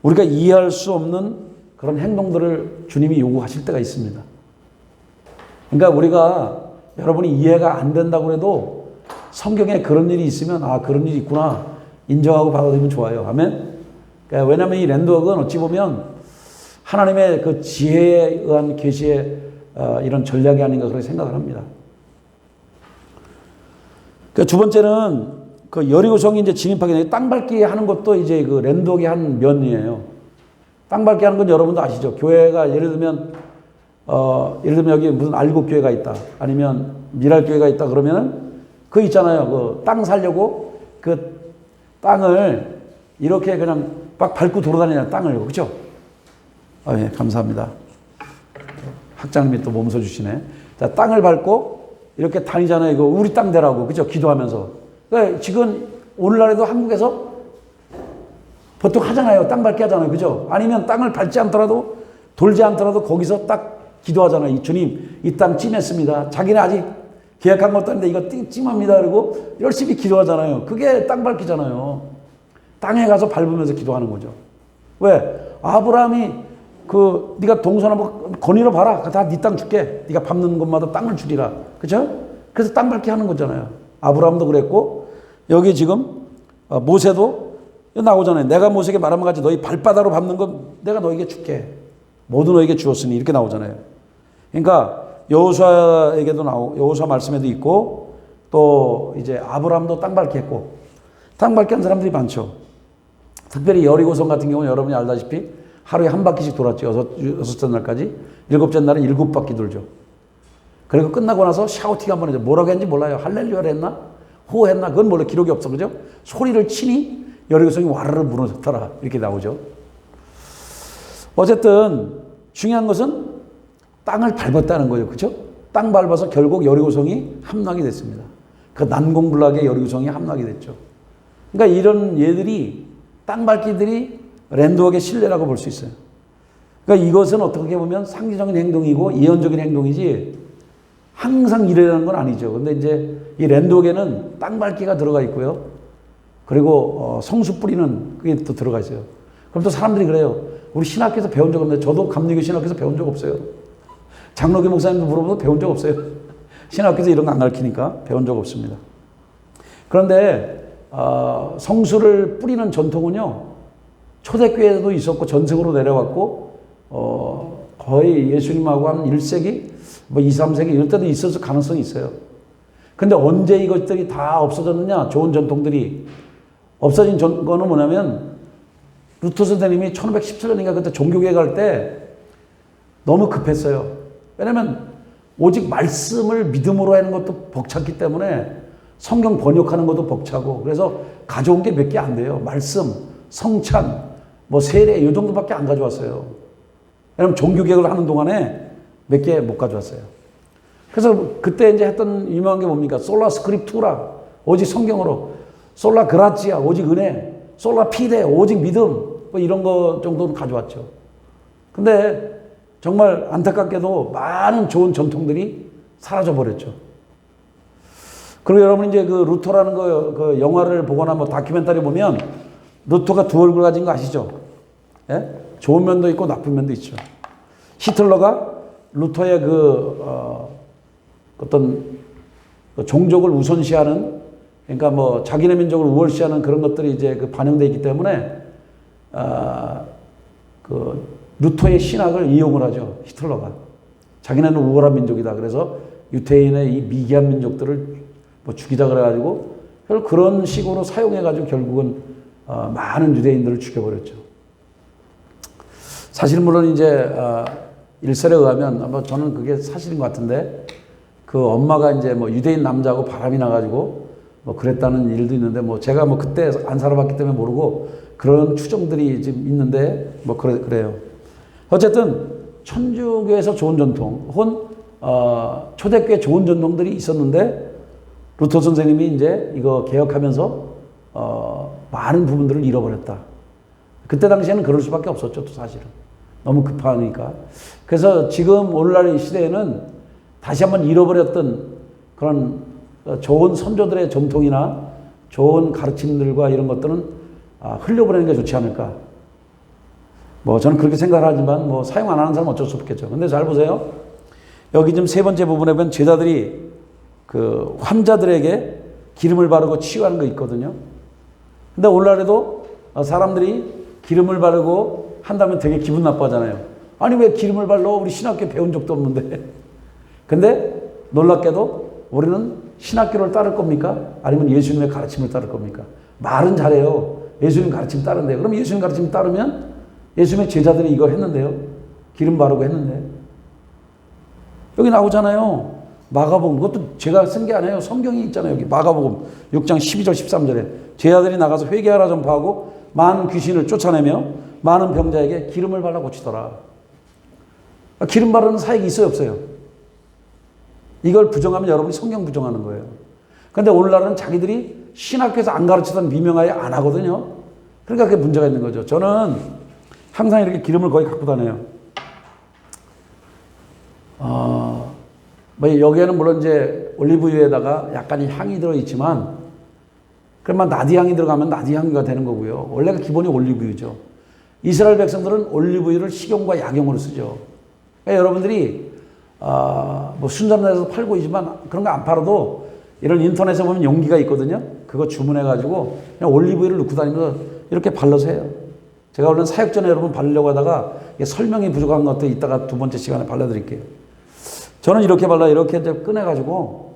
우리가 이해할 수 없는 그런 행동들을 주님이 요구하실 때가 있습니다. 그러니까 우리가 여러분이 이해가 안 된다고 해도 성경에 그런 일이 있으면 아 그런 일이 있구나 인정하고 받아들이면 좋아요. 아멘. 그러니까 왜냐하면 이 랜드웍은 어찌 보면 하나님의 그 지혜에 의한 계시의 이런 전략이 아닌가 그렇게 생각을 합니다. 그 두 번째는 그 여리고성이 이제 진입하게 되면 땅 밟기 하는 것도 이제 그 랜드웍의 한 면이에요. 땅 밟기 하는 건 여러분도 아시죠? 교회가 예를 들면 여기 무슨 알곡 교회가 있다. 아니면 미랄 교회가 있다. 그러면은 그 있잖아요. 그 땅 살려고 그 땅을 이렇게 그냥 막 밟고 돌아다니는 땅을. 그죠? 아, 예, 감사합니다. 학장님이 또 몸서 주시네. 자, 땅을 밟고 이렇게 다니잖아요. 이거 우리 땅 되라고. 그죠? 기도하면서. 그러니까 지금 오늘날에도 한국에서 보통 하잖아요. 땅 밟기 하잖아요. 그죠? 아니면 땅을 밟지 않더라도 돌지 않더라도 거기서 딱 기도하잖아요. 이 주님, 이 땅 찜했습니다. 자기는 아직 계약한 것도 아닌데 이거 찜합니다. 그리고 열심히 기도하잖아요. 그게 땅 밟기잖아요. 땅에 가서 밟으면서 기도하는 거죠. 왜? 아브라함이 네가 동선 한번 거닐어 봐라. 다 네 땅 줄게. 네가 밟는 곳마다 땅을 주리라. 그죠? 그래서 땅 밟기 하는 거잖아요. 아브라함도 그랬고 여기 지금 모세도 나오잖아요. 내가 모세에게 말한 것 같이 너희 발바닥으로 밟는 건 내가 너에게 줄게. 모두 너에게 주었으니 이렇게 나오잖아요. 그러니까 여호수아에게도 여호수아 말씀에도 있고 또 이제 아브라함도 땅 밟기 했고 땅 밟기 한 사람들이 많죠. 특별히 여리고성 같은 경우는 여러분이 알다시피 하루에 한 바퀴씩 돌았죠. 여섯째 날까지. 7째 날은 7바퀴 돌죠. 그리고 끝나고 나서 샤우팅 한번 해죠. 뭐라고 했는지 몰라요. 할렐루야를 했나? 호했나? 그건 몰라. 기록이 없어. 그죠? 소리를 치니 여리고성이 와르르 무너졌더라. 이렇게 나오죠. 어쨌든 중요한 것은 땅을 밟았다는 거예요. 그죠? 땅 밟아서 결국 여리고성이 함락이 됐습니다. 그 난공불락의 여리고성이 함락이 됐죠. 그러니까 이런 예들이 땅 밟기들이 랜드웍의 신뢰라고 볼 수 있어요. 그러니까 이것은 어떻게 보면 상징적인 행동이고 예언적인 행동이지 항상 이래라는 건 아니죠. 근데 이제 이 랜드웍에는 땅 밟기가 들어가 있고요. 그리고 성수 뿌리는 그게 또 들어가 있어요. 그럼 또 사람들이 그래요. 우리 신학교에서 배운 적 없는데 저도 감리교 신학교에서 배운 적 없어요. 장로교 목사님도 물어보도 배운 적 없어요. 신학교에서 이런 거 안 가르치니까 배운 적 없습니다. 그런데 성수를 뿌리는 전통은요. 초대교회에도 있었고 전sek으로 내려왔고 거의 예수님하고 한 1세기 뭐 2, 3세기 이럴 때도 있었을 가능성이 있어요. 근데 언제 이것들이 다 없어졌느냐? 좋은 전통들이 없어진 거는 뭐냐면 루터 선생님이 1517년인가 그때 종교개혁 할 때 너무 급했어요. 왜냐면 오직 말씀을 믿음으로 하는 것도 벅찼기 때문에 성경 번역하는 것도 벅차고 그래서 가져온 게 몇 개 안 돼요. 말씀, 성찬, 뭐 세례 이 정도밖에 안 가져왔어요. 왜냐면 종교개혁을 하는 동안에 몇 개 못 가져왔어요. 그래서 그때 이제 했던 유명한 게 뭡니까? 솔라 스크립투라 오직 성경으로, 솔라 그라치아 오직 은혜, 솔라 피데 오직 믿음 뭐 이런 거 정도는 가져왔죠. 근데 정말 안타깝게도 많은 좋은 전통들이 사라져 버렸죠. 그리고 여러분 이제 그 루터라는 그 영화를 보거나 뭐 다큐멘터리 보면 루터가 두 얼굴 가진 거 아시죠? 예? 좋은 면도 있고 나쁜 면도 있죠. 히틀러가 루터의 어떤 그 종족을 우선시하는, 그러니까 뭐 자기네 민족을 우월시하는 그런 것들이 이제 그 반영되어 있기 때문에 그 루터의 신학을 이용을 하죠. 히틀러가. 자기네는 우월한 민족이다. 그래서 유태인의 이 미개한 민족들을 뭐 죽이자 그래가지고 그런 식으로 사용해가지고 결국은 많은 유대인들을 죽여버렸죠. 사실은 물론 이제 일설에 의하면 뭐 저는 그게 사실인 것 같은데 그 엄마가 이제 뭐 유대인 남자하고 바람이 나가지고 뭐 그랬다는 일도 있는데 뭐 제가 뭐 그때 안 살아봤기 때문에 모르고 그런 추정들이 지금 있는데 뭐 그래요. 어쨌든 천주교에서 좋은 전통 혹은 초대교회 좋은 전통들이 있었는데 루터 선생님이 이제 이거 개혁하면서 많은 부분들을 잃어버렸다. 그때 당시에는 그럴 수밖에 없었죠, 또 사실은. 너무 급하니까. 그래서 지금 오늘날 시대에는 다시 한번 잃어버렸던 그런 좋은 선조들의 전통이나 좋은 가르침들과 이런 것들은 흘려보내는 게 좋지 않을까. 뭐 저는 그렇게 생각을 하지만 뭐 사용 안 하는 사람은 어쩔 수 없겠죠. 근데 잘 보세요. 여기 지금 세 번째 부분에 보면 제자들이 그 환자들에게 기름을 바르고 치유하는 거 있거든요. 근데 오늘날에도 사람들이 기름을 바르고 한다면 되게 기분 나빠하잖아요. 아니 왜 기름을 발라? 우리 신학교 배운 적도 없는데. 근데 놀랍게도 우리는 신학교를 따를 겁니까? 아니면 예수님의 가르침을 따를 겁니까? 말은 잘해요. 예수님 가르침 따른대요. 그럼 예수님 가르침 따르면 예수님의 제자들이 이거 했는데요. 기름 바르고 했는데. 여기 나오잖아요. 마가복음. 그것도 제가 쓴 게 아니에요. 성경이 있잖아요. 여기 마가복음 6장 12절 13절에 제자들이 나가서 회개하라 전파하고 많은 귀신을 쫓아내며 많은 병자에게 기름을 발라 고치더라. 기름 바르는 사역이 있어요, 없어요? 이걸 부정하면 여러분이 성경 부정하는 거예요. 그런데 오늘날은 자기들이 신학교에서 안 가르치던 미명하에 안 하거든요. 그러니까 그게 문제가 있는 거죠. 저는 항상 이렇게 기름을 거의 갖고 다녀요. 뭐 여기에는 물론 이제 올리브유에다가 약간의 향이 들어있지만 그러면 나디향이 들어가면 나디향유가 되는 거고요. 원래가 기본이 올리브유죠. 이스라엘 백성들은 올리브유를 식용과 약용으로 쓰죠. 그러니까 여러분들이 뭐 순산에서 팔고 있지만 그런 거 안 팔아도 이런 인터넷에 보면 용기가 있거든요. 그거 주문해가지고 그냥 올리브유를 넣고 다니면서 이렇게 발라서 해요. 제가 원래 사역 전에 여러분 바르려고 하다가 설명이 부족한 것도 이따가 두 번째 시간에 발라드릴게요. 저는 이렇게 발라 이렇게 이제 꺼내가지고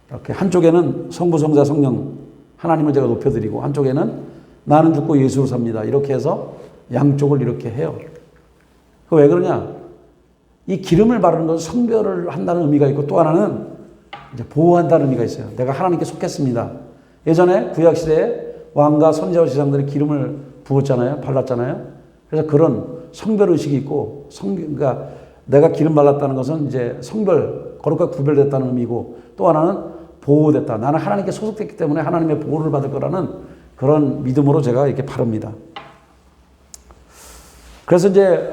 이렇게 한쪽에는 성부, 성자, 성령 하나님을 제가 높여드리고 한쪽에는 나는 죽고 예수로 삽니다. 이렇게 해서 양쪽을 이렇게 해요. 그 왜 그러냐? 이 기름을 바르는 것은 성별을 한다는 의미가 있고 또 하나는 이제 보호한다는 의미가 있어요. 내가 하나님께 속했습니다. 예전에 구약시대에 왕과 선지자와 제사장들이 기름을 부었잖아요. 발랐잖아요. 그래서 그런 성별의식이 있고 그러니까 내가 기름 발랐다는 것은 이제 성별, 거룩하게 구별됐다는 의미고 또 하나는 보호됐다. 나는 하나님께 소속됐기 때문에 하나님의 보호를 받을 거라는 그런 믿음으로 제가 이렇게 바릅니다. 그래서 이제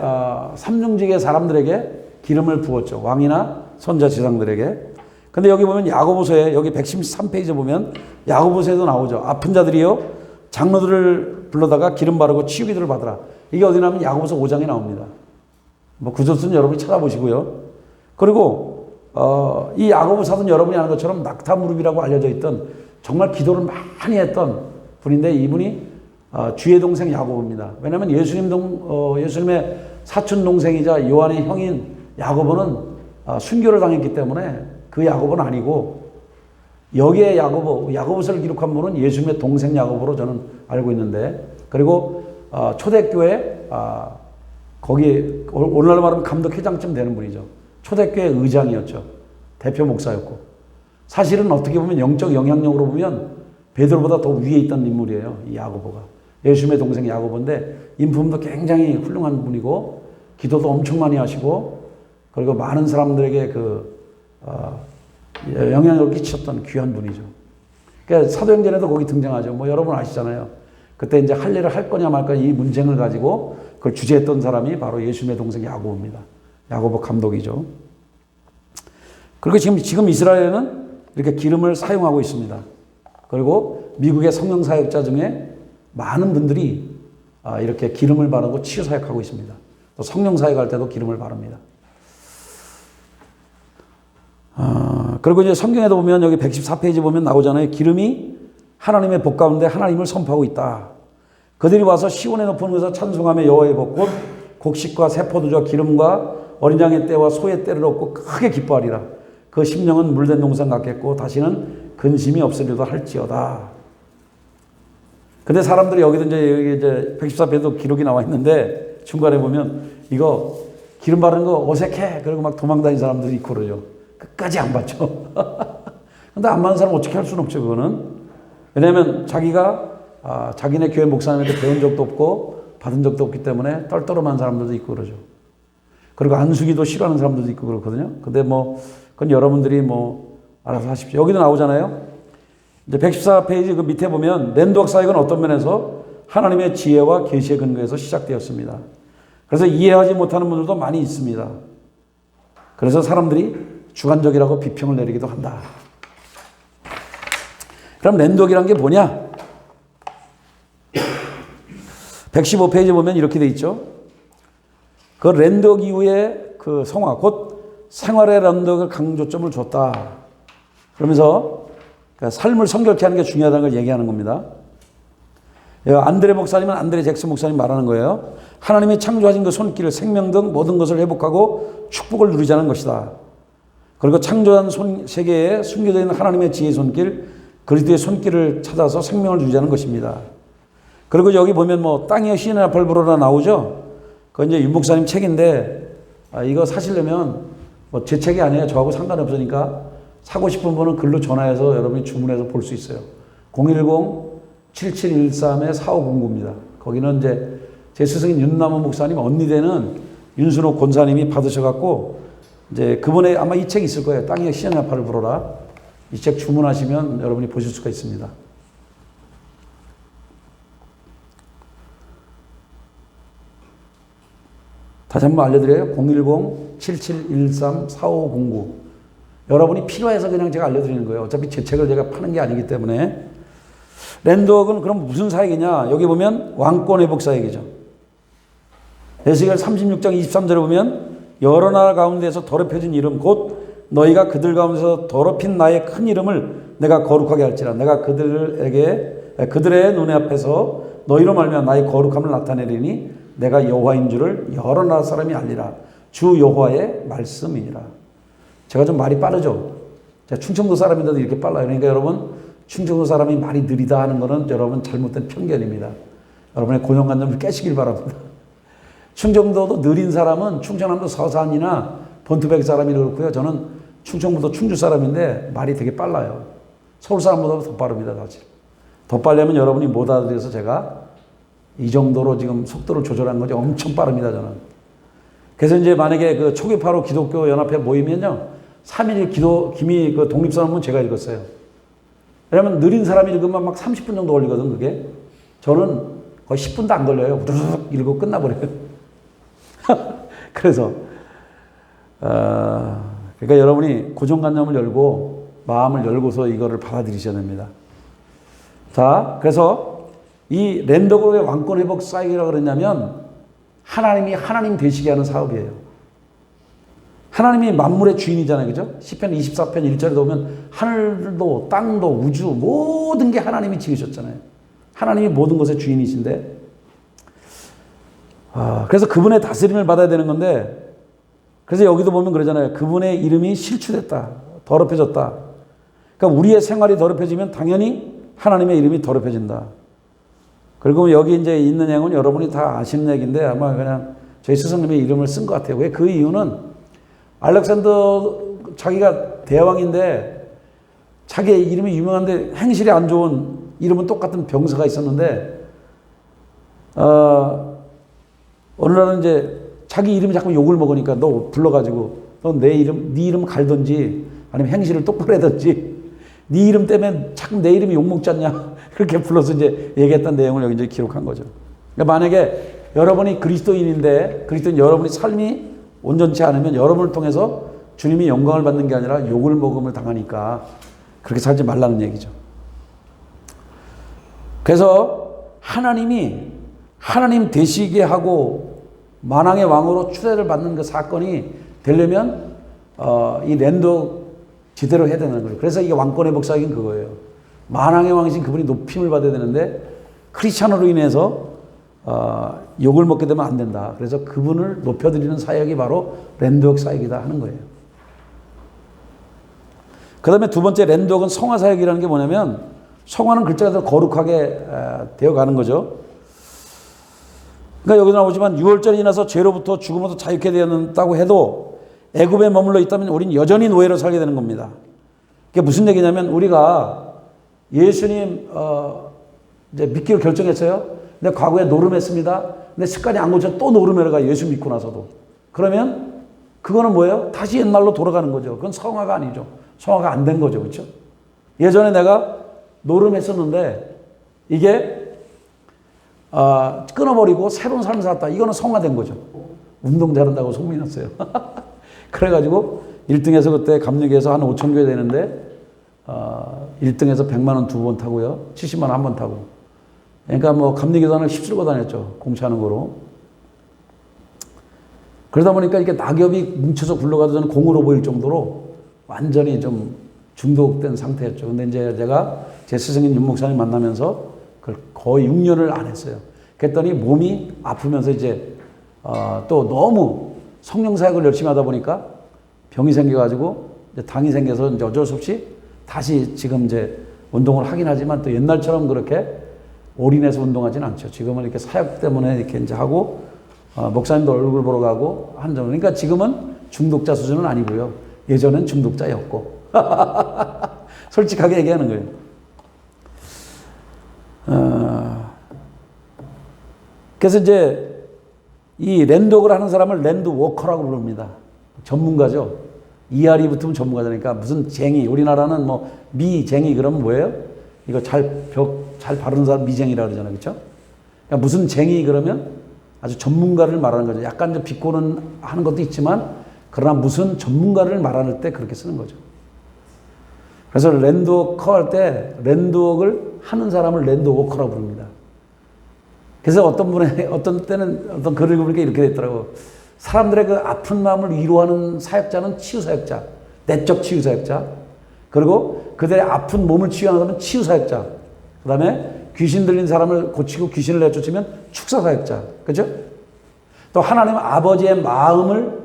삼중직의 사람들에게 기름을 부었죠. 왕이나 선지자 제사장들에게. 근데 여기 보면 야고보서에 여기 113페이지 보면 야고보서에도 나오죠. 아픈 자들이요 장로들을 불러다가 기름 바르고 치유 기도를 받으라. 이게 어디 나오면 야고보서 5장에 나옵니다. 뭐 구절수는 여러분이 찾아보시고요. 그리고 이 야고보 사도는 여러분이 아는 것처럼 낙타무릎이라고 알려져 있던 정말 기도를 많이 했던 분인데 이분이 주의 동생 야고보입니다. 왜냐하면 예수님의 사촌 동생이자 요한의 형인 야고보는 순교를 당했기 때문에 그 야고보는 아니고 여기에 야고보서를 기록한 분은 예수님의 동생 야고보로 저는 알고 있는데 그리고 초대교회 거기 오늘날로 말하면 감독회장쯤 되는 분이죠. 초대교회 의장이었죠. 대표 목사였고 사실은 어떻게 보면 영적 영향력으로 보면 베드로보다 더 위에 있던 인물이에요. 이 야고보가. 예수님의 동생 야고보인데 인품도 굉장히 훌륭한 분이고 기도도 엄청 많이 하시고 그리고 많은 사람들에게 영향력을 끼쳤던 귀한 분이죠. 그러니까 사도행전에도 거기 등장하죠. 뭐 여러분 아시잖아요. 그때 이제 할례를 할 거냐 말까 이 문쟁을 가지고 그걸 주재했던 사람이 바로 예수님의 동생 야고보입니다. 야고보 감독이죠. 그리고 지금 이스라엘에는 이렇게 기름을 사용하고 있습니다. 그리고 미국의 성령 사역자 중에 많은 분들이 이렇게 기름을 바르고 치유 사역하고 있습니다. 또 성령 사역할 때도 기름을 바릅니다. 그리고 이제 성경에도 보면 여기 114페이지 보면 나오잖아요. 기름이 하나님의 복 가운데 하나님을 선포하고 있다. 그들이 와서 시온의 높은 곳에서 찬송하며 여호와의 복 곧 곡식과 새 포도주와 기름과 어린 양의 떼와 소의 떼를 얻고 크게 기뻐하리라. 그 심령은 물된 동산 같겠고 다시는 근심이 없으리라 할지어다. 근데 사람들이 여기도 이제 114페이지도 기록이 나와 있는데 중간에 보면 이거 기름 바르는 거 어색해. 그리고 막 도망다니는 사람들이 있고 그러죠. 끝까지 안 받죠. 근데 안 받는 사람 어떻게 할 수는 없죠, 그거는. 왜냐하면 자기가 자기네 교회 목사님한테 배운 적도 없고 받은 적도 없기 때문에 떨떠름한 사람들도 있고 그러죠. 그리고 안수기도 싫어하는 사람들도 있고 그렇거든요. 근데 뭐 그건 여러분들이 뭐 알아서 하십시오. 여기도 나오잖아요. 이제 114페이지 그 밑에 보면 랜드워크 사역은 어떤 면에서 하나님의 지혜와 계시의 근거에서 시작되었습니다. 그래서 이해하지 못하는 분들도 많이 있습니다. 그래서 사람들이 주관적이라고 비평을 내리기도 한다. 그럼 랜드워크라는 게 뭐냐? 115페이지 보면 이렇게 돼 있죠. 그 랜드워크 이후에 그 성화, 곧 생활의 랜드워크 강조점을 줬다. 그러면서 삶을 성결케 하는 게 중요하다는 걸 얘기하는 겁니다. 안드레 목사님은 안드레 잭슨 목사님 말하는 거예요. 하나님이 창조하신 그 손길을 생명 등 모든 것을 회복하고 축복을 누리자는 것이다. 그리고 창조한 세계에 숨겨져 있는 하나님의 지혜의 손길, 그리스도의 손길을 찾아서 생명을 누리자는 것입니다. 그리고 여기 보면 뭐 땅의 시인의 앞을 부르라 나오죠. 그건 이제 윤 목사님 책인데 이거 사시려면 뭐 제 책이 아니에요. 저하고 상관이 없으니까 사고 싶은 분은 글로 전화해서 여러분이 주문해서 볼 수 있어요. 010-7713-4509입니다. 거기는 이제 제 스승인 윤남원 목사님 언니 되는 윤순옥 권사님이 받으셔갖고 이제 그분의 아마 이 책이 있을 거예요. 땅의 시인의 앞을 부르라. 이 책 주문하시면 여러분이 보실 수가 있습니다. 다시 한번 알려드려요. 010-7713-4509. 여러분이 필요해서 그냥 제가 알려드리는 거예요. 어차피 제 책을 제가 파는 게 아니기 때문에. 랜드워크는 그럼 무슨 사역이냐? 여기 보면 왕권 회복 사역이죠. 에스겔 36장 23절에 보면 여러 나라 가운데서 더럽혀진 이름 곧 너희가 그들 가운데서 더럽힌 나의 큰 이름을 내가 거룩하게 할지라. 내가 그들의 눈에 앞에서 너희로 말미암아 나의 거룩함을 나타내리니 내가 여호와인 줄을 여러 나라 사람이 알리라. 주 여호와의 말씀이니라. 제가 좀 말이 빠르죠. 제가 충청도 사람인데도 이렇게 빨라요. 그러니까 여러분 충청도 사람이 말이 느리다 하는 것은 여러분 잘못된 편견입니다. 여러분의 고정관념을 깨시길 바랍니다. 충청도도 느린 사람은 충청남도 서산이나 본투백 사람이 그렇고요. 저는 충청북도 충주 사람인데 말이 되게 빨라요. 서울 사람보다 더 빠릅니다. 사실. 더 빨려면 여러분이 못 알아들어서 제가 이 정도로 지금 속도를 조절한 거지 엄청 빠릅니다. 저는. 그래서 이제 만약에 그 초계파로 기독교 연합회 모이면요. 3일 기미 그 독립선언문 제가 읽었어요. 왜냐면 느린 사람이 읽으면 막 30분 정도 걸리거든, 그게. 저는 거의 10분도 안 걸려요. 우르륵 읽고 끝나버려요. 그래서, 그러니까 여러분이 고정관념을 열고 마음을 열고서 이거를 받아들이셔야 됩니다. 자, 그래서 이 랜더그룹의 왕권 회복 사역이라고 그랬냐면 하나님이 하나님 되시게 하는 사업이에요. 하나님이 만물의 주인이잖아요. 그죠? 시편 24편 1절에 보면 하늘도 땅도 우주 모든 게 하나님이 지으셨잖아요. 하나님이 모든 것의 주인이신데 그래서 그분의 다스림을 받아야 되는 건데 그래서 여기도 보면 그러잖아요. 그분의 이름이 실추됐다. 더럽혀졌다. 그러니까 우리의 생활이 더럽혀지면 당연히 하나님의 이름이 더럽혀진다. 그리고 여기 이제 있는 내용은 여러분이 다 아시는 얘기인데 아마 그냥 저희 스승님의 이름을 쓴 것 같아요. 왜? 그 이유는 알렉산더 자기가 대왕인데 자기 이름이 유명한데 행실이 안 좋은 이름은 똑같은 병사가 있었는데 어느 날은 이제 자기 이름이 자꾸 욕을 먹으니까 너 불러가지고 너 내 이름, 네 이름 갈든지 아니면 행실을 똑바로 해든지 네 이름 때문에 자꾸 내 이름이 욕먹지 않냐 그렇게 불러서 이제 얘기했던 내용을 여기 이제 기록한 거죠. 그러니까 만약에 여러분이 그리스도인인데 그리스도인 여러분이 삶이 온전치 않으면 여러분을 통해서 주님이 영광을 받는 게 아니라 욕을 먹음을 당하니까 그렇게 살지 말라는 얘기죠. 그래서 하나님이 하나님 되시게 하고 만왕의 왕으로 추대를 받는 그 사건이 되려면 이 랜더 제대로 해야 되는 거죠. 그래서 이게 왕권의 복사이긴 그거예요. 만왕의 왕이신 그분이 높임을 받아야 되는데 크리스찬으로 인해서 욕을 먹게 되면 안 된다. 그래서 그분을 높여드리는 사역이 바로 랜드웍 사역이다 하는 거예요. 그 다음에 두 번째 랜드웍은 성화 사역이라는 게 뭐냐면 성화는 글자가 더 거룩하게 되어가는 거죠. 그러니까 여기서 나오지만 6월절이 지나서 죄로부터 죽음으로부터 자유케 되었다고 해도 애굽에 머물러 있다면 우리는 여전히 노예로 살게 되는 겁니다. 그게 무슨 얘기냐면 우리가 예수님 이제 믿기로 결정했어요. 근데 과거에 노름했습니다. 근데 습관이 안 고쳐 또 노름해가 예수 믿고 나서도. 그러면 그거는 뭐예요? 다시 옛날로 돌아가는 거죠. 그건 성화가 아니죠. 성화가 안 된 거죠. 그렇죠? 예전에 내가 노름했었는데 이게 끊어버리고 새로운 삶을 살았다. 이거는 성화된 거죠. 운동 잘한다고 소문이 났어요. 그래가지고 1등에서 그때 감리교에서 한 5천 교회 되는데 1등에서 100만 원 2번 타고요. 70만 원 1번 타고. 그러니까 뭐 감리교단을 휩쓸고 다녔죠. 공차하는 거로. 그러다 보니까 이렇게 낙엽이 뭉쳐서 굴러가도 저는 공으로 보일 정도로 완전히 좀 중독된 상태였죠. 근데 이제 제가 제 스승인 윤 목사님 만나면서 그걸 거의 6년을 안 했어요. 그랬더니 몸이 아프면서 이제 또 너무 성령 사역을 열심히 하다 보니까 병이 생겨가지고 이제 당이 생겨서 이제 어쩔 수 없이 다시 지금 이제 운동을 하긴 하지만 또 옛날처럼 그렇게 올인해서 운동하지는 않죠. 지금은 이렇게 사역 때문에 이렇게 이제 하고 목사님도 얼굴 보러 가고 한 점. 그러니까 지금은 중독자 수준은 아니고요. 예전엔 중독자였고. 솔직하게 얘기하는 거예요. 그래서 이제 이 랜드웍을 하는 사람을 랜드워커라고 부릅니다. 전문가죠. ER이 붙으면 전문가잖아요. 무슨 쟁이, 우리나라는 뭐 미쟁이 그러면 뭐예요? 이거 잘 바르는 사람 미쟁이라고 그러잖아요. 그렇죠? 그러니까 무슨 쟁이 그러면 아주 전문가를 말하는 거죠. 약간 좀 비꼬는 하는 것도 있지만 그러나 무슨 전문가를 말할 때 그렇게 쓰는 거죠. 그래서 랜드워커 할 때 랜드웍을 하는 사람을 랜드워커라고 부릅니다. 그래서 어떤 때는 어떤 글을 읽으니까 이렇게 됐더라고. 사람들의 그 아픈 마음을 위로하는 사역자는 치유사역자, 내적 치유사역자. 그리고 그들의 아픈 몸을 치유하는 사람은 치유사역자. 그 다음에 귀신 들린 사람을 고치고 귀신을 내쫓으면 축사사역자. 그죠? 또 하나님 아버지의 마음을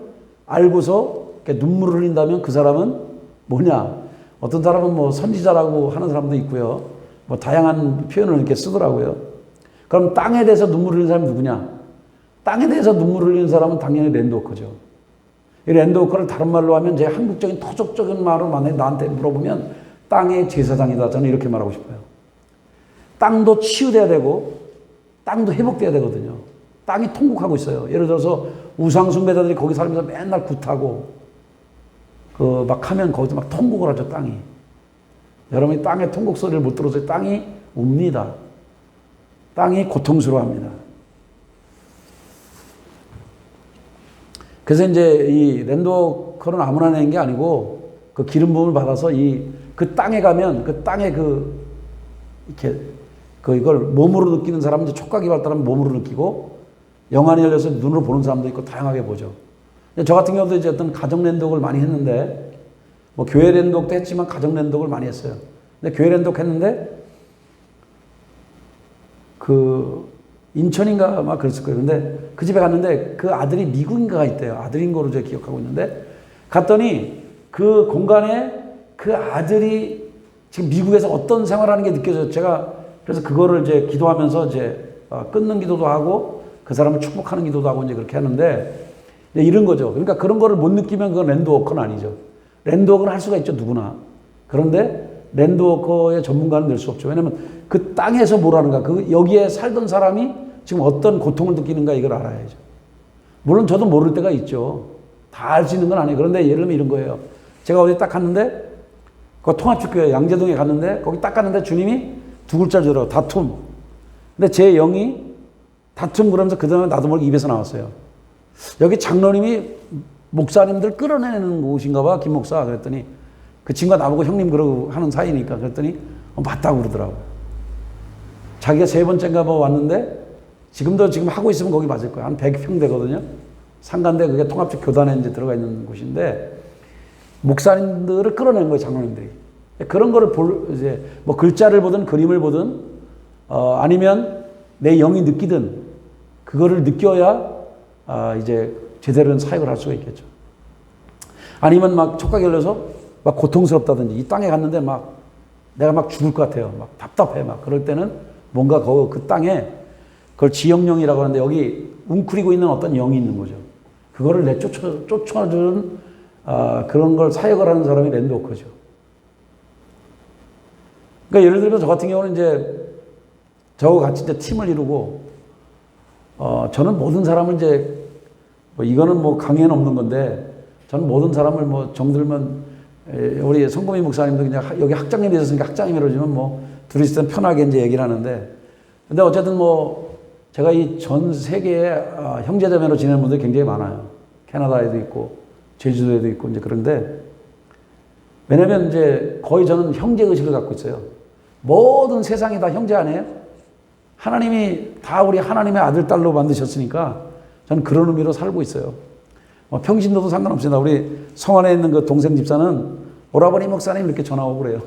알고서 눈물을 흘린다면 그 사람은 뭐냐? 어떤 사람은 뭐 선지자라고 하는 사람도 있고요. 뭐 다양한 표현을 이렇게 쓰더라고요. 그럼 땅에 대해서 눈물 흘리는 사람이 누구냐? 땅에 대해서 눈물 흘리는 사람은 당연히 랜드워커죠. 이 랜드워커를 다른 말로 하면 제 한국적인 토속적인 말로 나한테 물어보면 땅의 제사장이다. 저는 이렇게 말하고 싶어요. 땅도 치유돼야 되고 땅도 회복돼야 되거든요. 땅이 통곡하고 있어요. 예를 들어서 우상숭배자들이 거기 살면서 맨날 굿하고 막 하면 거기서 막 통곡을 하죠. 땅이. 여러분이 땅의 통곡 소리를 못 들어서 땅이 웁니다. 땅이 고통스러워합니다. 그래서 이제 이 랜드워커는 아무나 내는 게 아니고 그 기름 부음을 받아서 그 땅에 가면 그 땅에 이걸 몸으로 느끼는 사람은 이제 촉각이 발달하면 몸으로 느끼고 영안이 열려서 눈으로 보는 사람도 있고 다양하게 보죠. 저 같은 경우도 이제 어떤 가정 랜드웍을 많이 했는데 뭐 교회 랜드웍도 했지만 가정 랜드웍을 많이 했어요. 근데 교회 랜드웍 했는데 인천인가 막 그랬을 거예요. 근데 그 집에 갔는데 그 아들이 미국인가가 있대요. 아들인 거로 제가 기억하고 있는데 갔더니 그 공간에 그 아들이 지금 미국에서 어떤 생활하는 게 느껴져요. 제가 그래서 그거를 이제 기도하면서 이제 끊는 기도도 하고 그 사람을 축복하는 기도도 하고 이제 그렇게 하는데 이런 거죠. 그러니까 그런 거를 못 느끼면 그건 랜드워커는 아니죠. 랜드워커는 할 수가 있죠. 누구나. 그런데 랜드워커의 전문가는 될 수 없죠. 왜냐하면 그 땅에서 뭘 하는가, 여기에 살던 사람이 지금 어떤 고통을 느끼는가 이걸 알아야죠. 물론 저도 모를 때가 있죠. 다 알 수 있는 건 아니에요. 그런데 예를 들면 이런 거예요. 제가 어디 딱 갔는데 그 통합축교회 양재동에 갔는데 거기 딱 갔는데 주님이 두 글자를 주더라고요. 다툼. 근데 제 영이 다툼 그러면서 그 다음에 나도 모르게 입에서 나왔어요. 여기 장로님이 목사님들 끌어내는 곳인가 봐, 김 목사. 그랬더니 그 친구가 나보고 형님 그러고 하는 사이니까 그랬더니 맞다고 그러더라고. 자기가 세 번째인가 봐 왔는데 지금 하고 있으면 거기 맞을 거야. 한 100평 되거든요. 상가인데 그게 통합적 교단에 이제 들어가 있는 곳인데 목사님들을 끌어낸 거예요, 장로님들이. 그런 거를 이제 뭐 글자를 보든 그림을 보든 아니면 내 영이 느끼든 그거를 느껴야 이제 제대로 된 사역을 할 수가 있겠죠. 아니면 막 촉각이 열려서 막 고통스럽다든지 이 땅에 갔는데 막 내가 막 죽을 것 같아요. 막 답답해. 막 그럴 때는 뭔가 그 땅에 그걸 지형령이라고 하는데 여기 웅크리고 있는 어떤 영이 있는 거죠. 그거를 쫓아주는 그런 걸 사역을 하는 사람이 랜드워커죠. 그러니까 예를 들면 저 같은 경우는 이제 저하고 같이 이제 팀을 이루고 저는 모든 사람을 이제 뭐 이거는 뭐 강의는 없는 건데 저는 모든 사람을 뭐 정들면 우리 성금희 목사님도 그냥 여기 학장님이 있었으니까 학장님이라고 하지만 뭐 둘이 있을 땐 편하게 이제 얘기를 하는데 근데 어쨌든 뭐 제가 이 전 세계에 형제자매로 지내는 분들이 굉장히 많아요. 캐나다에도 있고 제주도에도 있고 이제 그런데 왜냐면 이제 거의 저는 형제 의식을 갖고 있어요. 모든 세상이 다 형제 아니에요? 하나님이 다 우리 하나님의 아들, 딸로 만드셨으니까 저는 그런 의미로 살고 있어요. 평신도도 상관없습니다. 우리 성안에 있는 그 동생 집사는 오라버니 목사님 이렇게 전화 오고 그래요.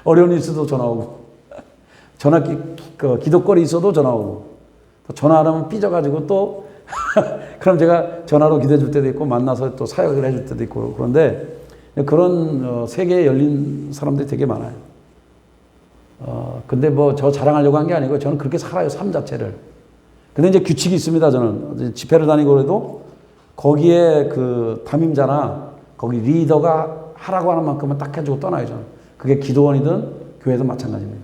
어려운 일 있어도 전화 오고. 기도거리 있어도 전화 오고. 또 전화 안 하면 삐져가지고 또, 그럼 제가 전화로 기도해 줄 때도 있고, 만나서 또 사역을 해줄 때도 있고, 그런데 그런 세계에 열린 사람들이 되게 많아요. 근데 뭐 저 자랑하려고 한 게 아니고 저는 그렇게 살아요, 삶 자체를. 근데 이제 규칙이 있습니다, 저는. 집회를 다니고 그래도 거기에 그 담임자나 거기 리더가 하라고 하는 만큼은 딱 해주고 떠나요, 저는. 그게 기도원이든 교회든 마찬가지입니다.